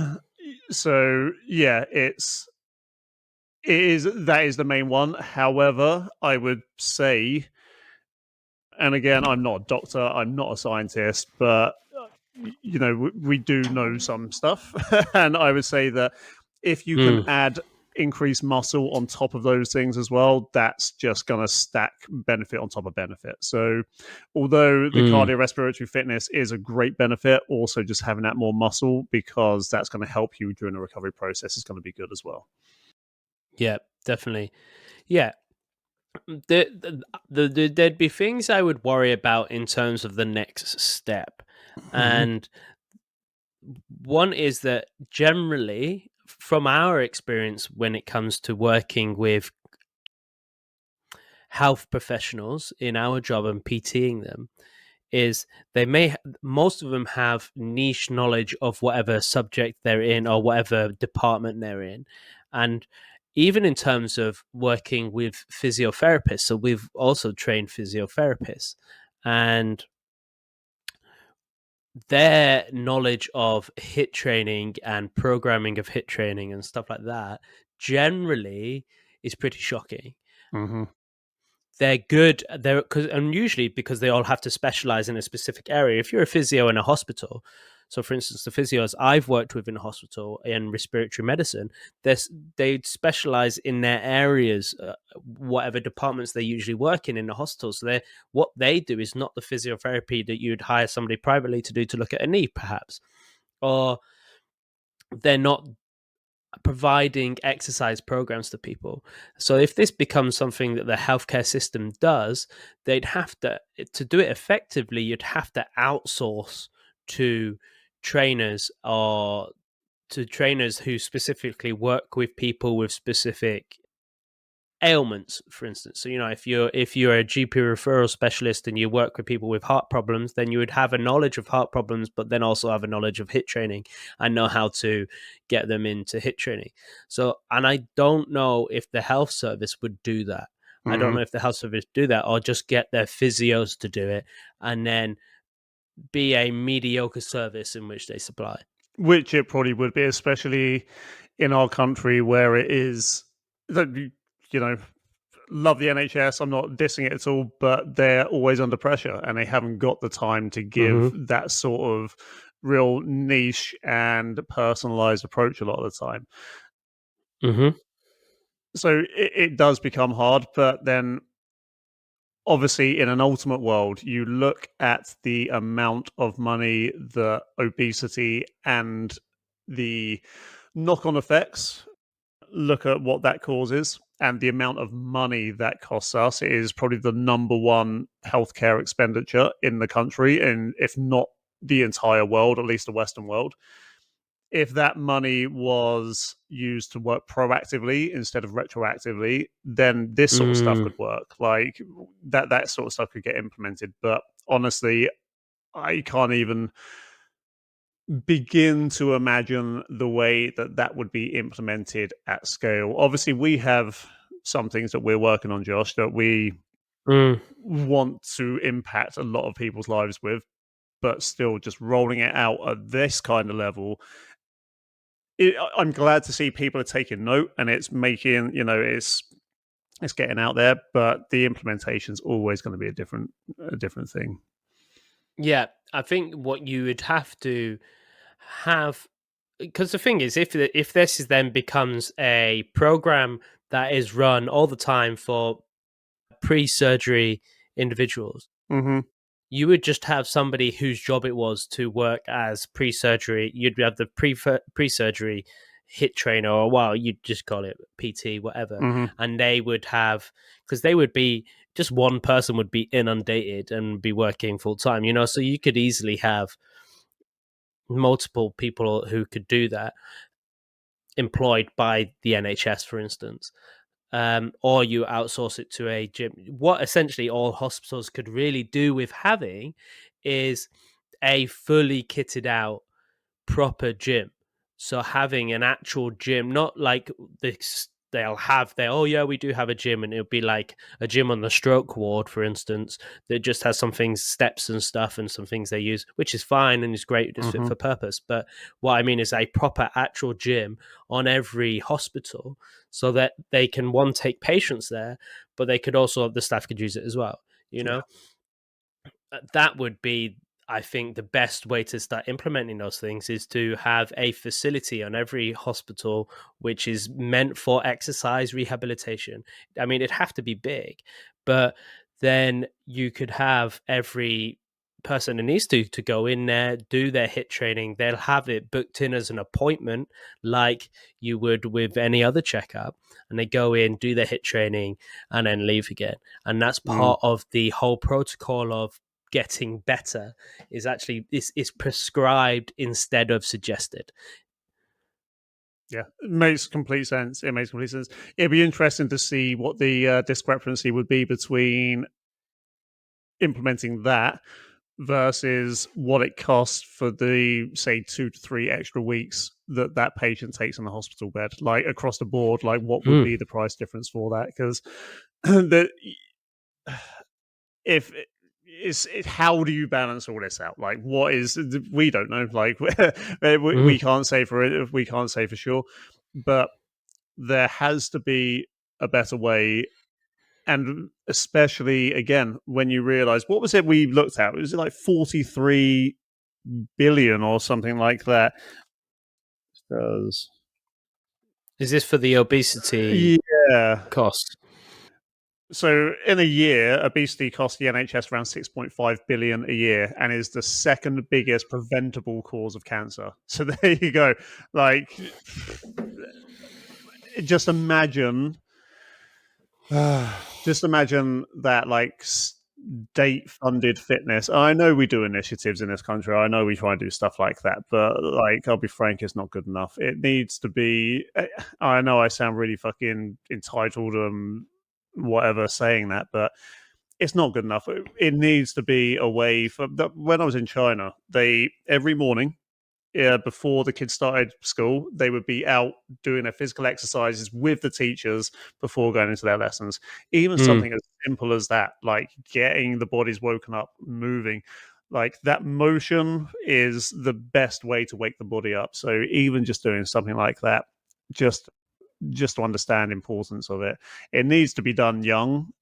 S2: So that is the main one. However, I would say, and again, I'm not a doctor, I'm not a scientist, but we do know some stuff. And I would say that if you can add increased muscle on top of those things as well, that's just going to stack benefit on top of benefit. So although the cardiorespiratory fitness is a great benefit, also just having that more muscle, because that's going to help you during the recovery process, is going to be good as well.
S3: Yeah, definitely. Yeah. There'd be things I would worry about in terms of the next step. And one is that generally, from our experience, when it comes to working with health professionals in our job and PTing them, is most of them have niche knowledge of whatever subject they're in or whatever department they're in. And even in terms of working with physiotherapists, so we've also trained physiotherapists, and their knowledge of HIIT training and programming of HIIT training and stuff like that generally is pretty shocking. they're good. And usually because they all have to specialize in a specific area. If you're a physio in a hospital, so for instance, the physios I've worked with in a hospital in respiratory medicine, they specialize in their areas, whatever departments they usually work in the hospital. So what they do is not the physiotherapy that you'd hire somebody privately to do to look at a knee, perhaps, or they're not providing exercise programs to people. So if this becomes something that the healthcare system does, they'd have to do it effectively, you'd have to outsource to trainers, or to trainers who specifically work with people with specific ailments, for instance. So if you're a GP referral specialist and you work with people with heart problems, then you would have a knowledge of heart problems, but then also have a knowledge of HIIT training and know how to get them into HIIT training. So, and I don't know if the health service would do that. I don't know if the health service do that, or just get their physios to do it and then be a mediocre service in which they supply.
S2: Which it probably would be, especially in our country where it is that, love the NHS. I'm not dissing it at all, but they're always under pressure and they haven't got the time to give that sort of real niche and personalized approach a lot of the time. So it does become hard, but then obviously in an ultimate world, you look at the amount of money, the obesity and the knock-on effects, look at what that causes and the amount of money that costs us. It is probably the number one healthcare expenditure in the country, and if not the entire world, at least the Western world. If that money was used to work proactively instead of retroactively, then this sort of stuff could work. Like that sort of stuff could get implemented. But honestly, I can't even begin to imagine the way that would be implemented at scale. Obviously, we have some things that we're working on, Josh, that we want to impact a lot of people's lives with, but still just rolling it out at this kind of level. I'm glad to see people are taking note and it's making, it's getting out there, but the implementation is always going to be a different thing.
S3: Yeah, I think what you would have to have, because the thing is, if this is then becomes a program that is run all the time for pre-surgery individuals, you would just have somebody whose job it was to work as pre-surgery. You'd have the pre-surgery HIIT trainer, or you'd just call it PT, whatever. And they would have, because they would be, just one person would be inundated and be working full time, so you could easily have multiple people who could do that employed by the NHS, for instance. Or you outsource it to a gym. What essentially all hospitals could really do with having is a fully kitted out proper gym. So having an actual gym, not like this, we do have a gym, and it'll be like a gym on the stroke ward, for instance, that just has some things, steps and stuff, and some things they use, which is fine and is great, it's fit for purpose. But what I mean is a proper actual gym on every hospital, so that they can take patients there, but they could also, the staff could use it as well. That would be, I think, the best way to start implementing those things is to have a facility on every hospital which is meant for exercise rehabilitation. I mean, it'd have to be big, but then you could have every person who needs to go in there, do their HIIT training. They'll have it booked in as an appointment like you would with any other checkup, and they go in, do their HIIT training, and then leave again. And that's part of the whole protocol of getting better, is actually is prescribed instead of suggested.
S2: Yeah, it makes complete sense. It'd be interesting to see what the discrepancy would be between implementing that versus what it costs for the, say, 2 to 3 extra weeks that patient takes in the hospital bed, like across the board. Like, what would be the price difference for that? Because how do you balance all this out? Like, what is, we don't know. Like, we can't say for sure, but there has to be a better way. And especially, again, when you realize, what was it we looked at? Was it like 43 billion or something like that?
S3: Is this for the obesity cost?
S2: So in a year, obesity costs the NHS around 6.5 billion a year and is the second biggest preventable cause of cancer. So there you go. Like, just imagine that, like, state-funded fitness. I know we do initiatives in this country. I know we try and do stuff like that, but, like, I'll be frank, it's not good enough. It needs to be. I know I sound really fucking entitled, whatever, saying that, but it's not good enough. It needs to be a way for. When I was in China, they every morning, before the kids started school, they would be out doing their physical exercises with the teachers before going into their lessons. Even something as simple as that, like getting the bodies woken up, moving, like that motion is the best way to wake the body up. So even just doing something like that, just to understand the importance of it, it needs to be done young.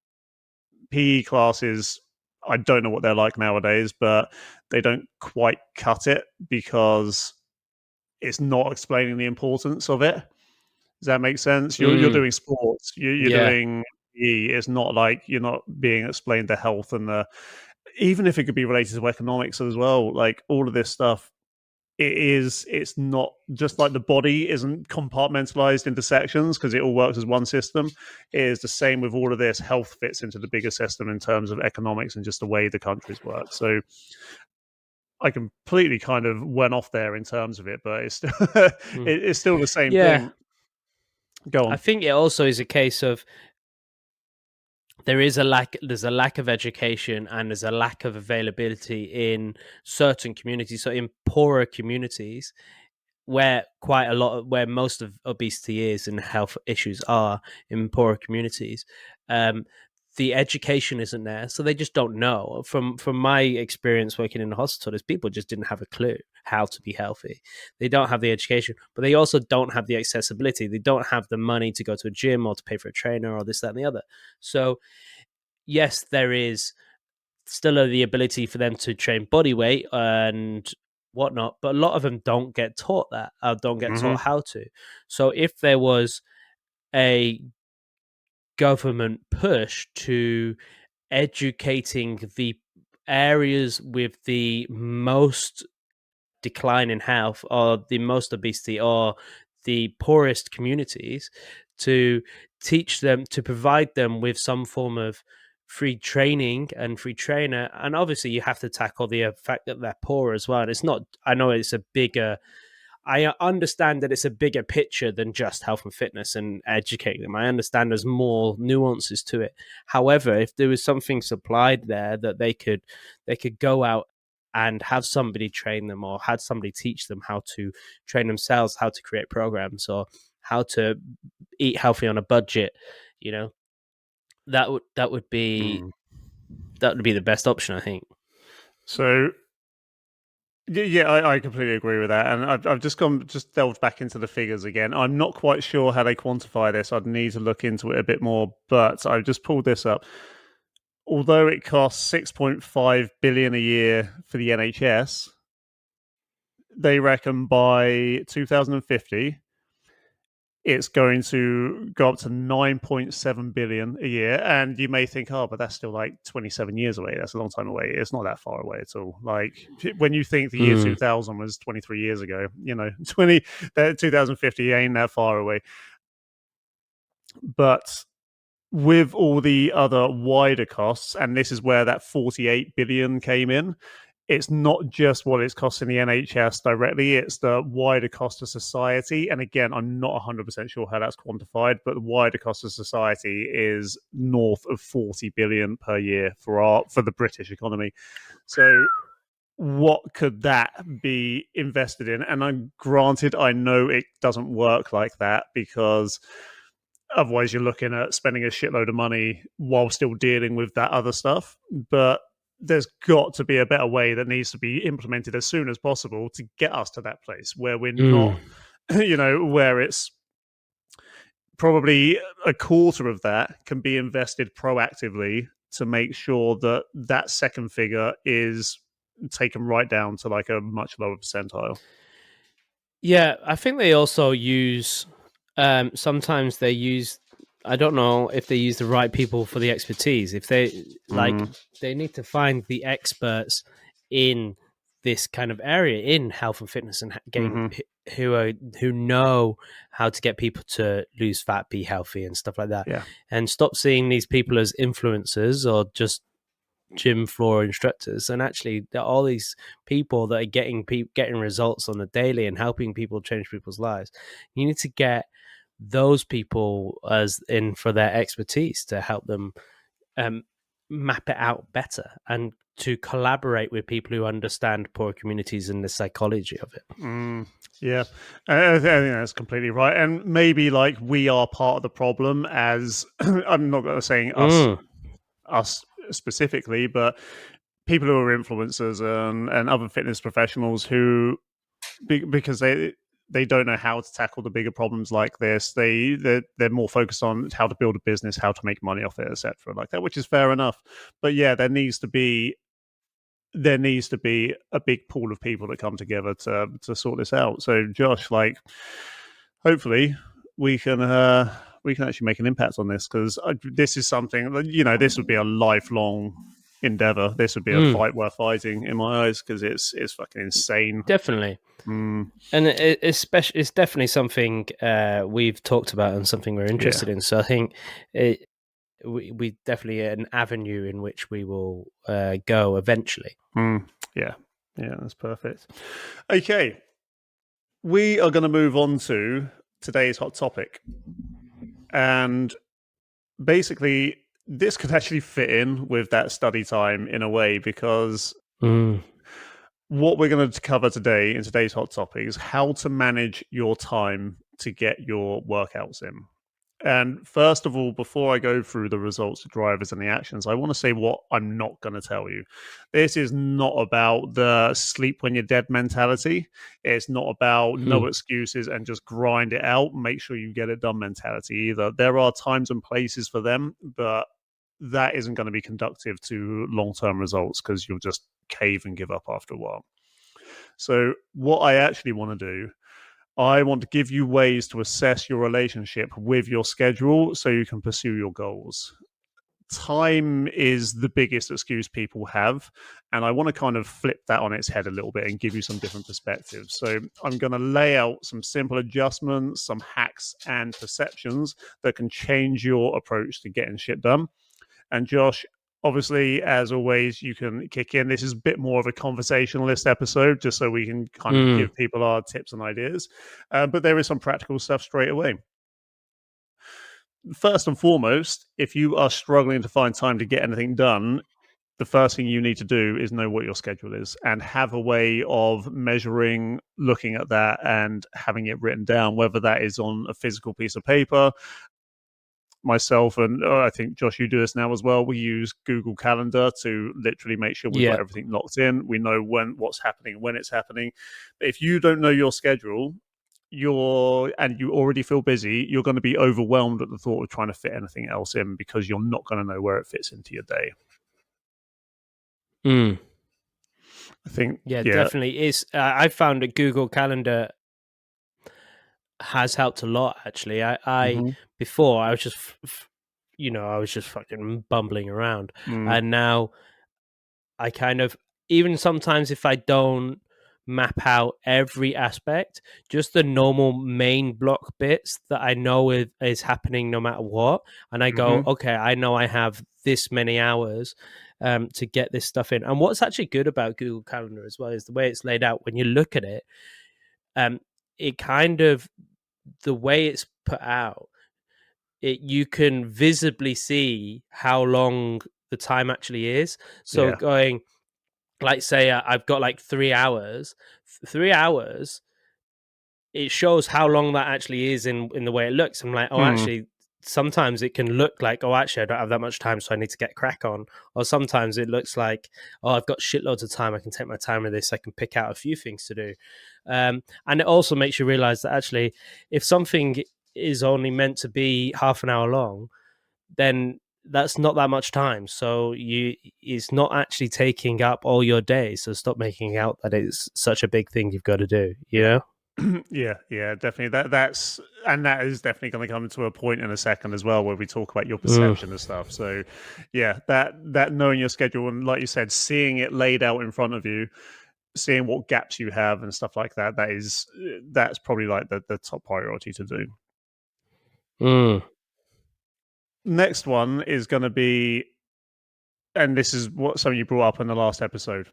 S2: PE classes, I don't know what they're like nowadays, but they don't quite cut it because it's not explaining the importance of it. Does that make sense? You're doing sports, you're doing PE. It's not like you're not being explained the health and the, even if it could be related to economics as well, like all of this stuff. It's not just like the body isn't compartmentalized into sections because it all works as one system. It is the same with all of this. Health fits into the bigger system in terms of economics and just the way the countries work. So I completely kind of went off there in terms of it, but it's still, it's still the same thing. Go on.
S3: I think it also is a case of there's a lack of education and there's a lack of availability in certain communities. So in poorer communities, where most of obesity is and health issues are in poorer communities, the education isn't there, so they just don't know. From my experience working in the hospital, is people just didn't have a clue how to be healthy. They don't have the education, but they also don't have the accessibility. They don't have the money to go to a gym or to pay for a trainer or this, that, and the other. So yes, there is still the ability for them to train body weight and whatnot, but a lot of them don't get taught that, or don't get taught how to. So if there was a government push to educating the areas with the most decline in health or the most obesity or the poorest communities, to teach them, to provide them with some form of free training and free trainer. And obviously you have to tackle the fact that they're poor as well. And it's not, I know it's a bigger, I understand that it's a bigger picture than just health and fitness and educating them. I understand there's more nuances to it. However, if there was something supplied there that they could go out and have somebody train them, or had somebody teach them how to train themselves, how to create programs, or how to eat healthy on a budget, that would be the best option, I think.
S2: So yeah, I completely agree with that, and I've just delved back into the figures again. I'm not quite sure how they quantify this. I'd need to look into it a bit more, but I've just pulled this up. Although it costs 6.5 billion a year for the NHS, they reckon by 2050 it's going to go up to 9.7 billion a year. And you may think, oh, but that's still like 27 years away. That's a long time away. It's not that far away at all. Like, when you think the year 2000 was 23 years ago, 2050 ain't that far away. But with all the other wider costs, and this is where that 48 billion came in, it's not just what it's costing the NHS directly, it's the wider cost of society. And again, I'm not 100% sure how that's quantified, but the wider cost of society is north of 40 billion per year for the British economy. So what could that be invested in? And I'm granted, I know it doesn't work like that, because otherwise you're looking at spending a shitload of money while still dealing with that other stuff. But there's got to be a better way that needs to be implemented as soon as possible to get us to that place where we're not, where it's probably a quarter of that can be invested proactively to make sure that that second figure is taken right down to like a much lower percentile.
S3: Yeah, I think they also use. Sometimes they use. I don't know if they use the right people for the expertise. If they they need to find the experts in this kind of area in health and fitness and getting who know how to get people to lose fat, be healthy, and stuff like that.
S2: Yeah.
S3: And stop seeing these people as influencers or just gym floor instructors, and actually there are all these people that are getting results on the daily and helping people change people's lives. You need to get those people as in for their expertise to help them map it out better and to collaborate with people who understand poor communities and the psychology of it.
S2: Yeah, I think that's completely right. And maybe like we are part of the problem as I'm not going to say us specifically, but people who are influencers and other fitness professionals who, because they don't know how to tackle the bigger problems like this. They're more focused on how to build a business, how to make money off it, etc. Like that, which is fair enough. But yeah, there needs to be a big pool of people that come together to sort this out. So Josh, like, hopefully we can actually make an impact on this, because this is something that, this would be a lifelong endeavor. This would be a fight worth fighting in my eyes, because it's fucking insane.
S3: Definitely. And it's definitely something we've talked about and something we're interested in. So I think we definitely an avenue in which we will go eventually.
S2: Yeah, that's perfect. Okay, we are going to move on to today's hot topic, and basically this could actually fit in with that study time in a way, because what we're going to cover today in today's hot topic is how to manage your time to get your workouts in. And first of all, before I go through the results, the drivers, and the actions, I want to say what I'm not going to tell you. This is not about the sleep when you're dead mentality. It's not about no excuses and just grind it out, make sure you get it done mentality either. There are times and places for them, but that isn't going to be conducive to long-term results, because you'll just cave and give up after a while. So what I actually want to do, I want to give you ways to assess your relationship with your schedule so you can pursue your goals. Time is the biggest excuse people have, and I want to kind of flip that on its head a little bit and give you some different perspectives. So I'm going to lay out some simple adjustments, some hacks and perceptions that can change your approach to getting shit done. And Josh, obviously, as always, you can kick in. This is a bit more of a conversationalist episode, just so we can kind of give people our tips and ideas. But there is some practical stuff straight away. First and foremost, if you are struggling to find time to get anything done, the first thing you need to do is know what your schedule is and have a way of measuring, looking at that, and having it written down, whether that is on a physical piece of paper. Myself and I think Josh, you do this now as well. We use Google Calendar to literally make sure we've got everything locked in. We know what's happening, when it's happening. But if you don't know your schedule, you already feel busy, you're going to be overwhelmed at the thought of trying to fit anything else in, because you're not going to know where it fits into your day. I think,
S3: definitely is. I found that Google Calendar has helped a lot, actually. Before I was just I was just fucking bumbling around, and now I kind of, even sometimes if I don't map out every aspect, just the normal main block bits that I know is happening no matter what, and I go, okay, I know I have this many hours to get this stuff in. And what's actually good about Google Calendar as well is the way it's laid out. When you look at it, it kind of, the way it's put out, you can visibly see how long the time actually is. So going, like, say I've got like 3 hours. 3 hours, it shows how long that actually is in the way it looks. I'm like, actually, sometimes it can look like, actually, I don't have that much time, so I need to get crack on. Or sometimes it looks like, I've got shitloads of time, I can take my time with this, I can pick out a few things to do. And it also makes you realize that actually, if something is only meant to be half an hour long, then that's not that much time. So it's not actually taking up all your day. So stop making out that it's such a big thing you've got to do, you know?
S2: Yeah, definitely. That is definitely going to come to a point in a second as well, where we talk about your perception of stuff. So, yeah, that knowing your schedule and, like you said, seeing it laid out in front of you, seeing what gaps you have and stuff like that. That's probably like the top priority to do. Next one is going to be, and this is what something you brought up in the last episode.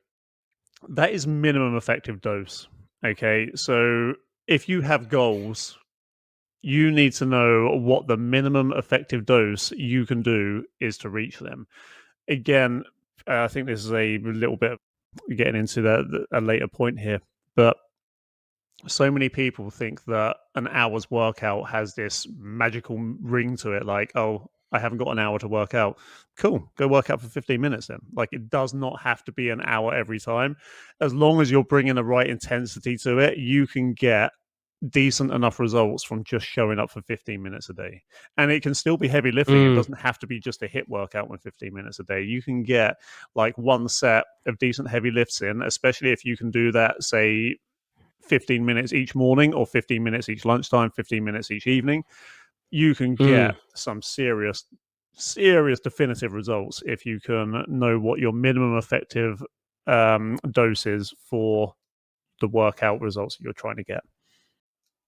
S2: That is minimum effective dose. Okay, so if you have goals, you need to know what the minimum effective dose you can do is to reach them. Again, I think this is a little bit getting into a later point here, but so many people think that an hour's workout has this magical ring to it, like, oh, I haven't got an hour to work out. Cool, go work out for 15 minutes then. Like, it does not have to be an hour every time. As long as you're bringing the right intensity to it, you can get decent enough results from just showing up for 15 minutes a day. And it can still be heavy lifting. It doesn't have to be just a hit workout with 15 minutes a day. You can get like one set of decent heavy lifts in, especially if you can do that, say, 15 minutes each morning or 15 minutes each lunchtime, 15 minutes each evening. You can get some serious definitive results if you can know what your minimum effective dose is for the workout results that you're trying to get.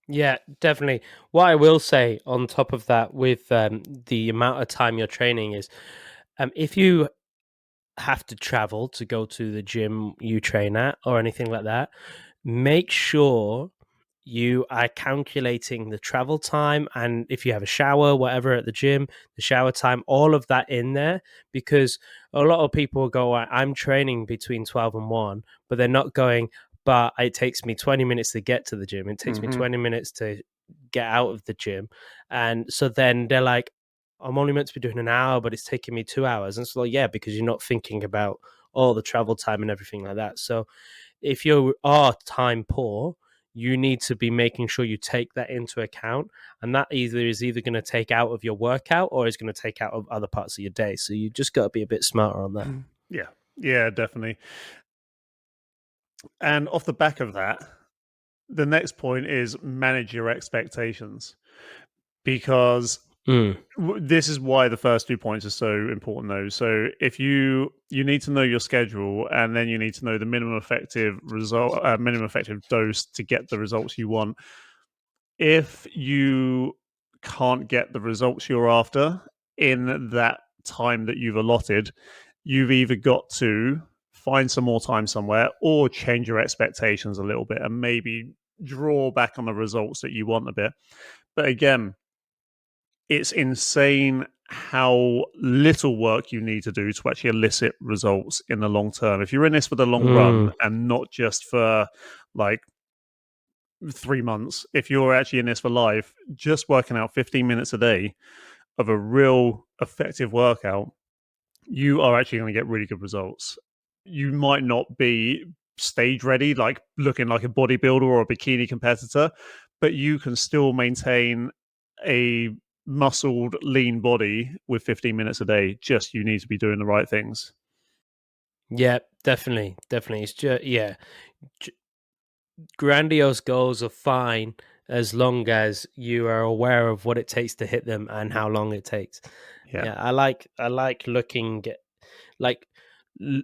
S3: Yeah, definitely. What I will say on top of that, with the amount of time you're training, is if you have to travel to go to the gym you train at or anything like that, make sure you are calculating the travel time, and if you have a shower, whatever, at the gym, the shower time, all of that in there, because a lot of people go, I'm training between 12 and 1, but they're not going, but it takes me 20 minutes to get to the gym. It takes me 20 minutes to get out of the gym. And so then they're like, I'm only meant to be doing an hour, but it's taking me 2 hours. And so, yeah, because you're not thinking about all the travel time and everything like that. So if you are time poor, you need to be making sure you take that into account. And that is either going to take out of your workout or is going to take out of other parts of your day. So you just got to be a bit smarter on that.
S2: Yeah, definitely. And off the back of that, the next point is manage your expectations, because this is why the first 2 points are so important, though. So if you need to know your schedule, and then you need to know the minimum effective dose to get the results you want. If you can't get the results you're after in that time that you've allotted, you've either got to find some more time somewhere or change your expectations a little bit and maybe draw back on the results that you want a bit. But again, it's insane how little work you need to do to actually elicit results in the long term. If you're in this for the long run and not just for like 3 months, if you're actually in this for life, just working out 15 minutes a day of a real effective workout, you are actually going to get really good results. You might not be stage ready, like looking like a bodybuilder or a bikini competitor, but you can still maintain a muscled, lean body with 15 minutes a day. Just you need to be doing the right things.
S3: Yeah, definitely. It's just, grandiose goals are fine as long as you are aware of what it takes to hit them and how long it takes. Yeah, I like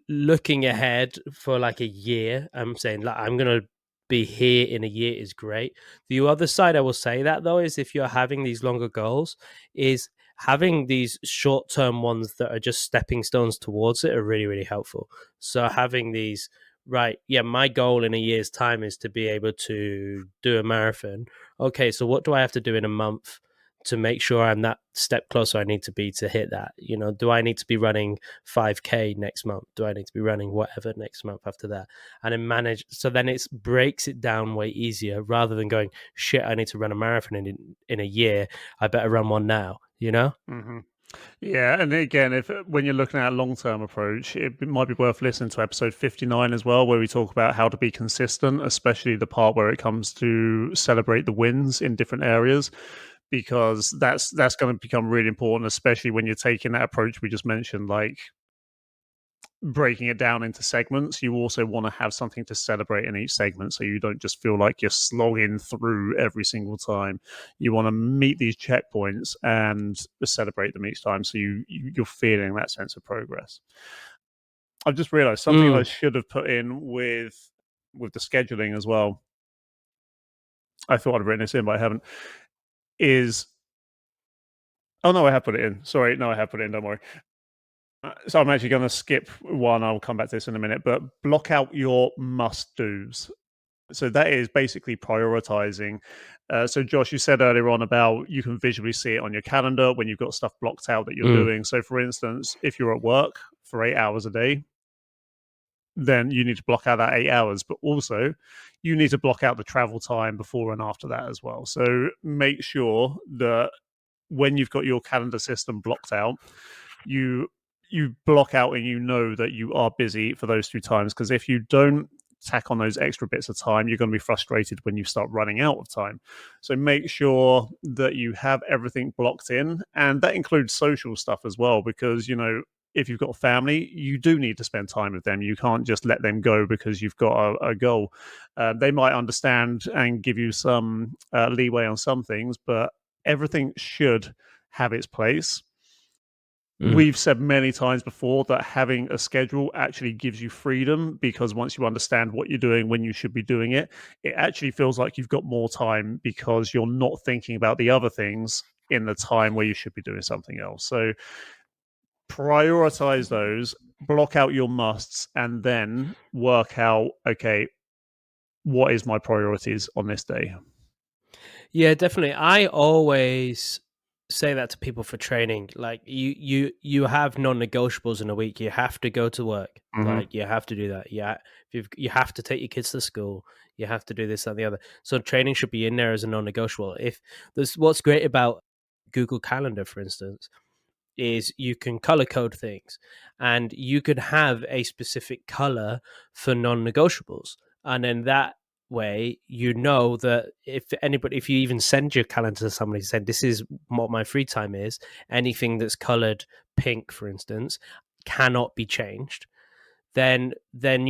S3: looking ahead for like a year. I'm saying, like, I'm gonna be here in a year is great. The other side I will say that, though, is if you're having these longer goals, is having these short-term ones that are just stepping stones towards it are really, really helpful. So having these, right, yeah, my goal in a year's time is to be able to do a marathon. Okay, so what do I have to do in a month to make sure I'm that step closer I need to be to hit that? You know, do I need to be running 5K next month? Do I need to be running whatever next month after that? And then manage, so then it breaks it down way easier, rather than going, shit, I need to run a marathon in a year, I better run one now, you know?
S2: Yeah, and again, if when you're looking at a long-term approach, it might be worth listening to episode 59 as well, where we talk about how to be consistent, especially the part where it comes to celebrate the wins in different areas. because that's going to become really important, especially when you're taking that approach we just mentioned, like breaking it down into segments. You also want to have something to celebrate in each segment, so you don't just feel like you're slogging through every single time. You want to meet these checkpoints and celebrate them each time, so you're feeling that sense of progress. I've just realized something I should have put in with the scheduling as well. I thought I'd written this in, but I haven't. Oh no, I have put it in. Sorry, no, I have put it in. Don't worry. So I'm actually going to skip one. I'll come back to this in a minute, but block out your must-dos. So that is basically prioritizing. So Josh, you said earlier on about you can visually see it on your calendar when you've got stuff blocked out that you're doing. So for instance, if you're at work for 8 hours a day, then you need to block out that 8 hours, but also you need to block out the travel time before and after that as well. So make sure that when you've got your calendar system blocked out, you block out and you know that you are busy for those 2 times, because if you don't tack on those extra bits of time, you're going to be frustrated when you start running out of time. So make sure that you have everything blocked in, and that includes social stuff as well, because if you've got a family, you do need to spend time with them. You can't just let them go because you've got a goal. They might understand and give you some leeway on some things, but everything should have its place. We've said many times before that having a schedule actually gives you freedom, because once you understand what you're doing, when you should be doing it, it actually feels like you've got more time because you're not thinking about the other things in the time where you should be doing something else. So prioritize those, block out your musts, and then work out, okay, what is my priorities on this day?
S3: Yeah, definitely. I always say that to people for training. Like you have non-negotiables in a week. You have to go to work. Like you have to do that. Yeah, you have to take your kids to school. You have to do this and the other. So training should be in there as a non-negotiable. If there's what's great about Google Calendar, for instance, is you can color code things, and you could have a specific color for non-negotiables, and then that way that if you even send your calendar to somebody saying this is what my free time is, anything that's colored pink, for instance, cannot be changed, then then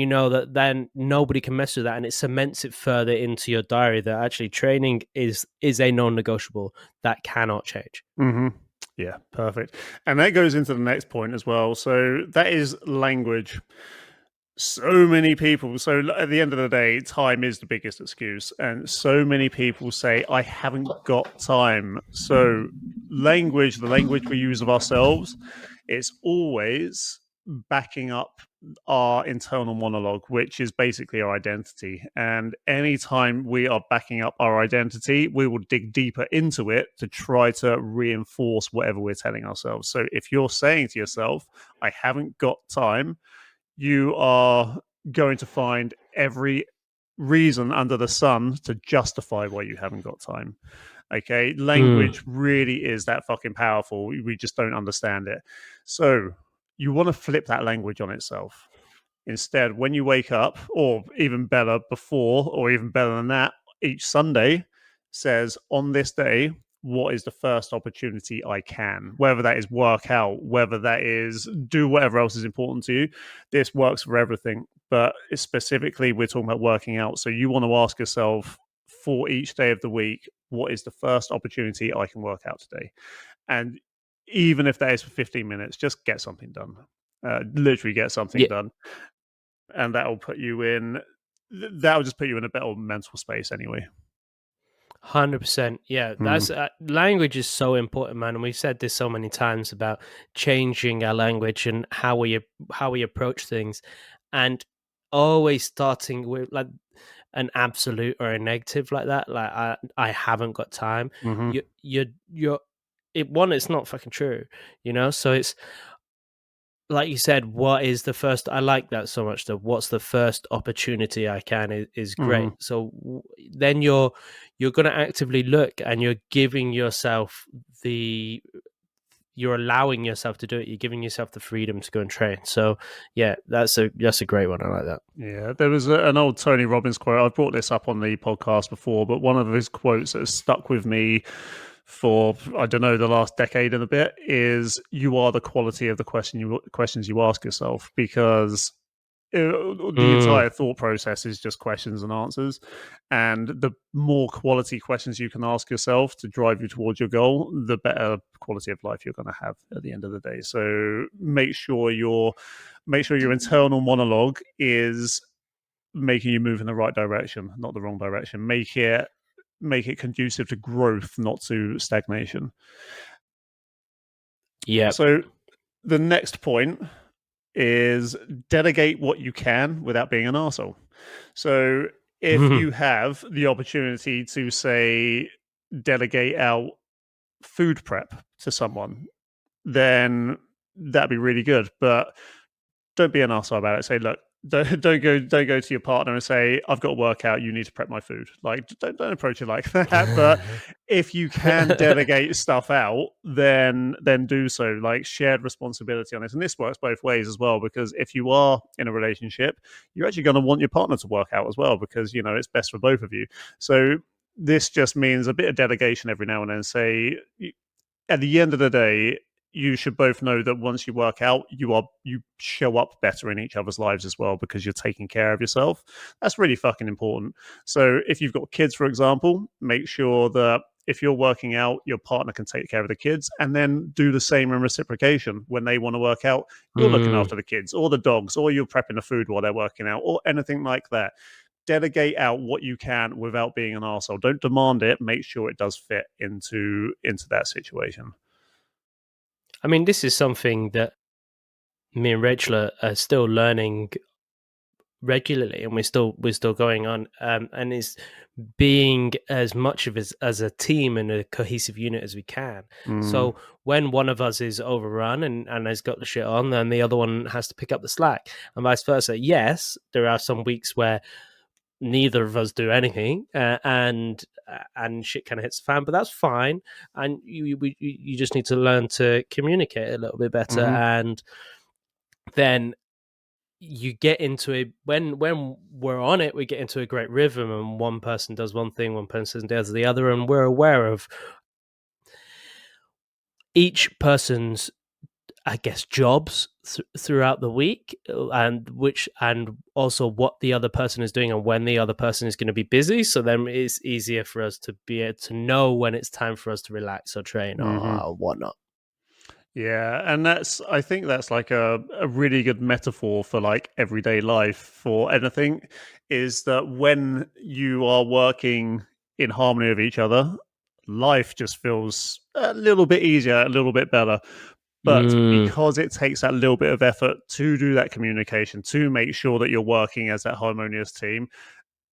S3: nobody can mess with that, and it cements it further into your diary that actually training is a non-negotiable that cannot change.
S2: Yeah, perfect. And that goes into the next point as well. So that is language. So many people, so at the end of the day, time is the biggest excuse, and so many people say I haven't got time. So the language we use of ourselves, it's always backing up our internal monologue, which is basically our identity. And anytime we are backing up our identity, we will dig deeper into it to try to reinforce whatever we're telling ourselves. So if you're saying to yourself, I haven't got time, you are going to find every reason under the sun to justify why you haven't got time. Okay, language really is that fucking powerful. We just don't understand it. So you want to flip that language on itself. Instead, when you wake up, or even better, before, or even better than that, each Sunday says, on this day, what is the first opportunity I can? Whether that is work out, whether that is do whatever else is important to you. This works for everything, but specifically, we're talking about working out. So you want to ask yourself for each day of the week, what is the first opportunity I can work out today? And even if that is for 15 minutes, just get something done. Literally get something done. And that'll just put you in a better mental space anyway.
S3: 100%. Yeah, that's language is so important, man. And we've said this so many times about changing our language and how we approach things, and always starting with like an absolute or a negative like that. Like I haven't got time. You're it's not fucking true, So it's like you said, what is the first? I like that so much. Though, what's the first opportunity I can is great. So then you're going to actively look, and you're giving yourself you're allowing yourself to do it. You're giving yourself the freedom to go and train. So yeah, that's a great one. I like that.
S2: Yeah, there was an old Tony Robbins quote. I've brought this up on the podcast before, but one of his quotes that has stuck with me for, I don't know, the last decade and a bit is you are the quality of the questions you ask yourself, because the entire thought process is just questions and answers, and the more quality questions you can ask yourself to drive you towards your goal, the better quality of life you're going to have at the end of the day. So make sure your internal monologue is making you move in the right direction, not the wrong direction. Make it conducive to growth, not to stagnation.
S3: Yeah.
S2: So the next point is delegate what you can without being an arsehole. So if you have the opportunity to, say, delegate out food prep to someone, then that'd be really good. But don't be an arsehole about it. Say, look, don't go to your partner and say, I've got to work out, you need to prep my food. Like, don't approach it like that. But if you can delegate stuff out, then do so. Like, shared responsibility on this. And this works both ways as well, because if you are in a relationship, you're actually going to want your partner to work out as well, because it's best for both of you. So this just means a bit of delegation every now and then. Say, at the end of the day, you should both know that once you work out, you show up better in each other's lives as well, because you're taking care of yourself. That's really fucking important. So if you've got kids, for example, make sure that if you're working out, your partner can take care of the kids, and then do the same in reciprocation. When they want to work out, you're looking after the kids or the dogs, or you're prepping the food while they're working out, or anything like that. Delegate out what you can without being an arsehole. Don't demand it. Make sure it does fit into that situation.
S3: I mean, this is something that me and Rachel are still learning regularly, and we're still going on, and is being as much of as a team and a cohesive unit as we can. So when one of us is overrun and has got the shit on, then the other one has to pick up the slack, and vice versa. Yes, there are some weeks where neither of us do anything, and shit kind of hits the fan, but that's fine. And you just need to learn to communicate a little bit better, and then you get into a when we're on it, we get into a great rhythm, and one person does one thing, one person does the other, and we're aware of each person's, I guess, jobs throughout the week, and also what the other person is doing and when the other person is going to be busy. So then it's easier for us to be able to know when it's time for us to relax or train or whatnot.
S2: Yeah, and I think that's like a really good metaphor for like everyday life for anything, is that when you are working in harmony with each other, life just feels a little bit easier, a little bit better. But because it takes that little bit of effort to do that communication, to make sure that you're working as that harmonious team,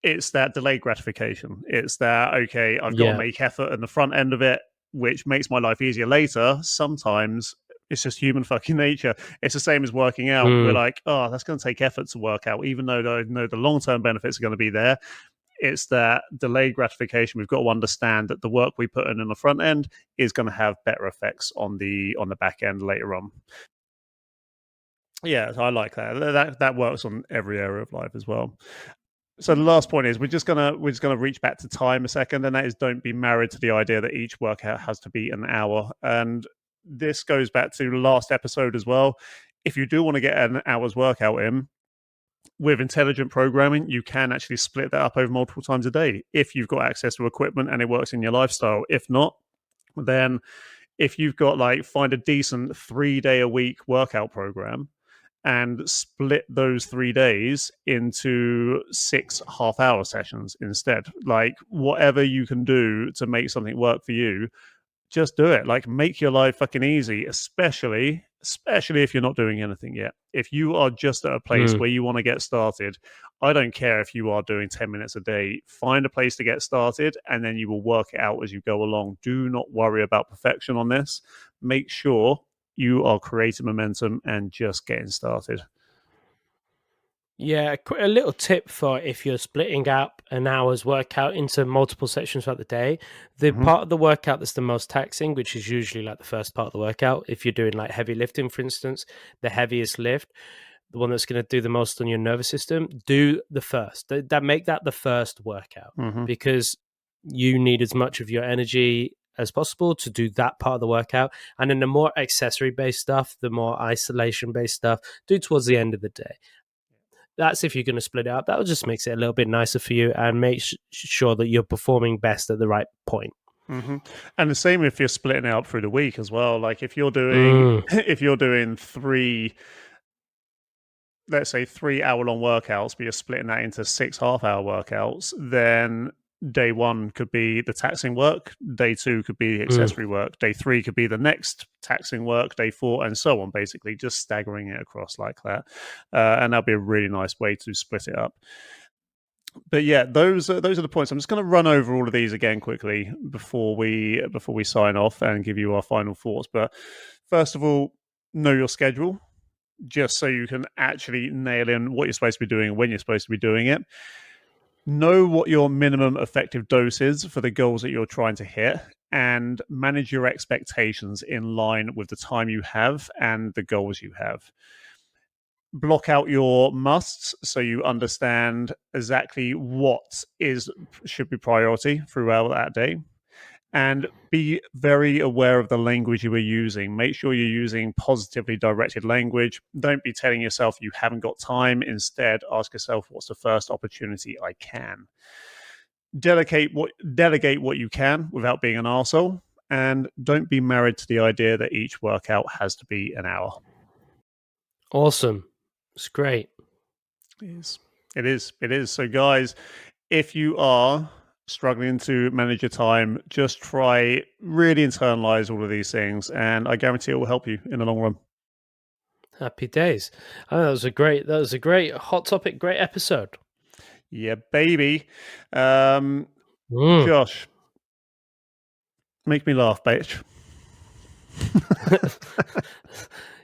S2: it's that delayed gratification. It's that, okay, I've got to make effort in the front end of it, which makes my life easier later. Sometimes it's just human fucking nature. It's the same as working out. We're like, oh, that's going to take effort to work out, even though I know the long-term benefits are going to be there. It's that delayed gratification. We've got to understand that the work we put in the front end is going to have better effects on the back end later on. Yeah, I like that. That works on every area of life as well. So the last point is we're just gonna reach back to time a second, and that is, don't be married to the idea that each workout has to be an hour. And this goes back to the last episode as well. If you do want to get an hour's workout in, with intelligent programming, you can actually split that up over multiple times a day if you've got access to equipment and it works in your lifestyle. If not, then if you've got find a decent 3-day-a-week workout program and split those 3 days into 6 half-hour sessions instead. Like, whatever you can do to make something work for you, just do it. Like, make your life fucking easy, especially if you're not doing anything yet. If you are just at a place where you want to get started, I don't care if you are doing 10 minutes a day. Find a place to get started, and then you will work it out as you go along. Do not worry about perfection on this. Make sure you are creating momentum and just getting started.
S3: Yeah, a little tip for if you're splitting up an hour's workout into multiple sections throughout the day. The part of the workout that's the most taxing, which is usually like the first part of the workout, if you're doing like heavy lifting, for instance, the heaviest lift, the one that's going to do the most on your nervous system, do the first. That make that the first workout, because you need as much of your energy as possible to do that part of the workout. And then the more accessory-based stuff, the more isolation-based stuff, do towards the end of the day. That's if you're going to split it up. That just makes it a little bit nicer for you and make sure that you're performing best at the right point.
S2: Mm-hmm. And the same if you're splitting it up through the week as well. Like if you're doing let's say 3 hour-long workouts, but you're splitting that into 6 half-hour workouts, then day 1 could be the taxing work, day 2 could be the accessory work, day 3 could be the next taxing work, day 4, and so on, basically, just staggering it across like that. And that'll be a really nice way to split it up. But yeah, those are the points. I'm just going to run over all of these again quickly before we sign off and give you our final thoughts. But first of all, know your schedule, just so you can actually nail in what you're supposed to be doing and when you're supposed to be doing it. Know what your minimum effective dose is for the goals that you're trying to hit, and manage your expectations in line with the time you have and the goals you have. Block out your musts so you understand exactly what should be priority throughout that day. And be very aware of the language you are using. Make sure you're using positively directed language. Don't be telling yourself you haven't got time. Instead, ask yourself, what's the first opportunity I can? Delegate what you can without being an arsehole. And don't be married to the idea that each workout has to be an hour.
S3: Awesome. It's great.
S2: It is. So guys, if you are struggling to manage your time, just try really internalize all of these things, and I guarantee it will help you in the long run.
S3: Happy days. Oh, that was a great hot topic, great episode.
S2: Yeah, baby. Josh, make me laugh, bitch.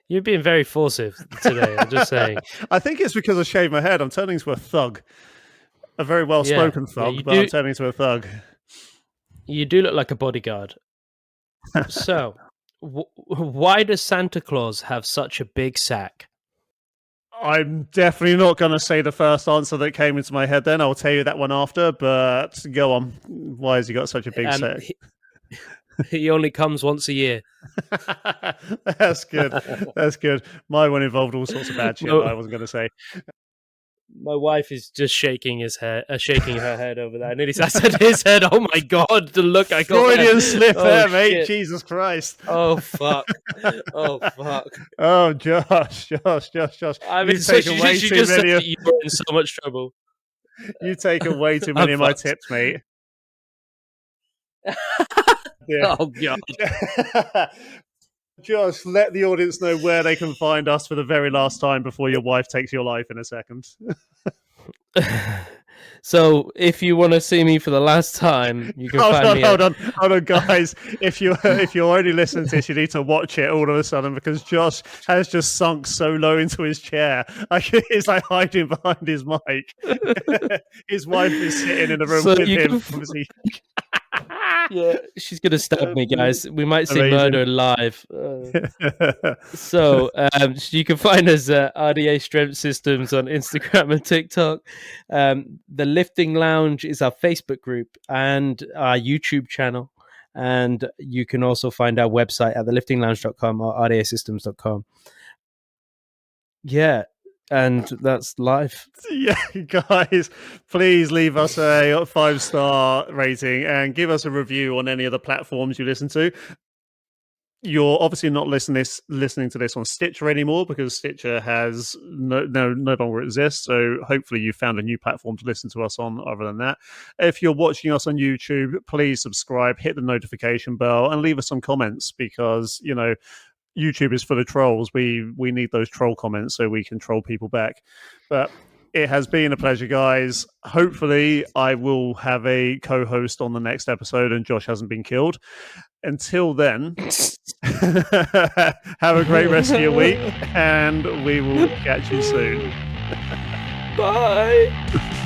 S3: You're being very forcive today, I'm just saying.
S2: I think it's because I shaved my head. I'm turning into a thug. A very well-spoken thug, but I'm turning into a thug.
S3: You do look like a bodyguard. So, why does Santa Claus have such a big sack?
S2: I'm definitely not going to say the first answer that came into my head then. I'll tell you that one after, but go on. Why has he got such a big sack?
S3: He only comes once a year.
S2: That's good. That's good. My one involved all sorts of bad shit that I wasn't going to say.
S3: My wife is just shaking her head over that. And I said his head. Oh my god, the look I got.
S2: Freudian slip there, mate. Shit. Jesus Christ.
S3: Oh fuck. Oh fuck.
S2: Oh, Josh.
S3: I mean, so you just said that you were in so much trouble.
S2: You take away too many of my tips, mate. Yeah.
S3: Oh god.
S2: Josh, let the audience know where they can find us for the very last time before your wife takes your life in a second.
S3: So, if you want to see me for the last time, you can find me.
S2: Hold on, guys! If you're already listening to this, you need to watch it all of a sudden, because Josh has just sunk so low into his chair, he's like hiding behind his mic. His wife is sitting in the room with him.
S3: Yeah, she's gonna stab me, guys. We might see murder live. So you can find us at RDA Strength Systems on Instagram and TikTok. The Lifting Lounge is our Facebook group and our YouTube channel. And you can also find our website at theliftinglounge.com or rdasystems.com. Yeah. And that's live.
S2: Yeah, guys, please leave us a 5-star rating and give us a review on any of the platforms you listen to. You're obviously not listening to this on Stitcher anymore, because Stitcher has no longer exists. So hopefully you found a new platform to listen to us on other than that. If you're watching us on YouTube, please subscribe, hit the notification bell, and leave us some comments, because, you know, YouTube is full of trolls. We need those troll comments so we can troll people back. But it has been a pleasure, guys. Hopefully I will have a co-host on the next episode and Josh hasn't been killed. Until then, have a great rest of your week, and we will catch you soon.
S3: Bye.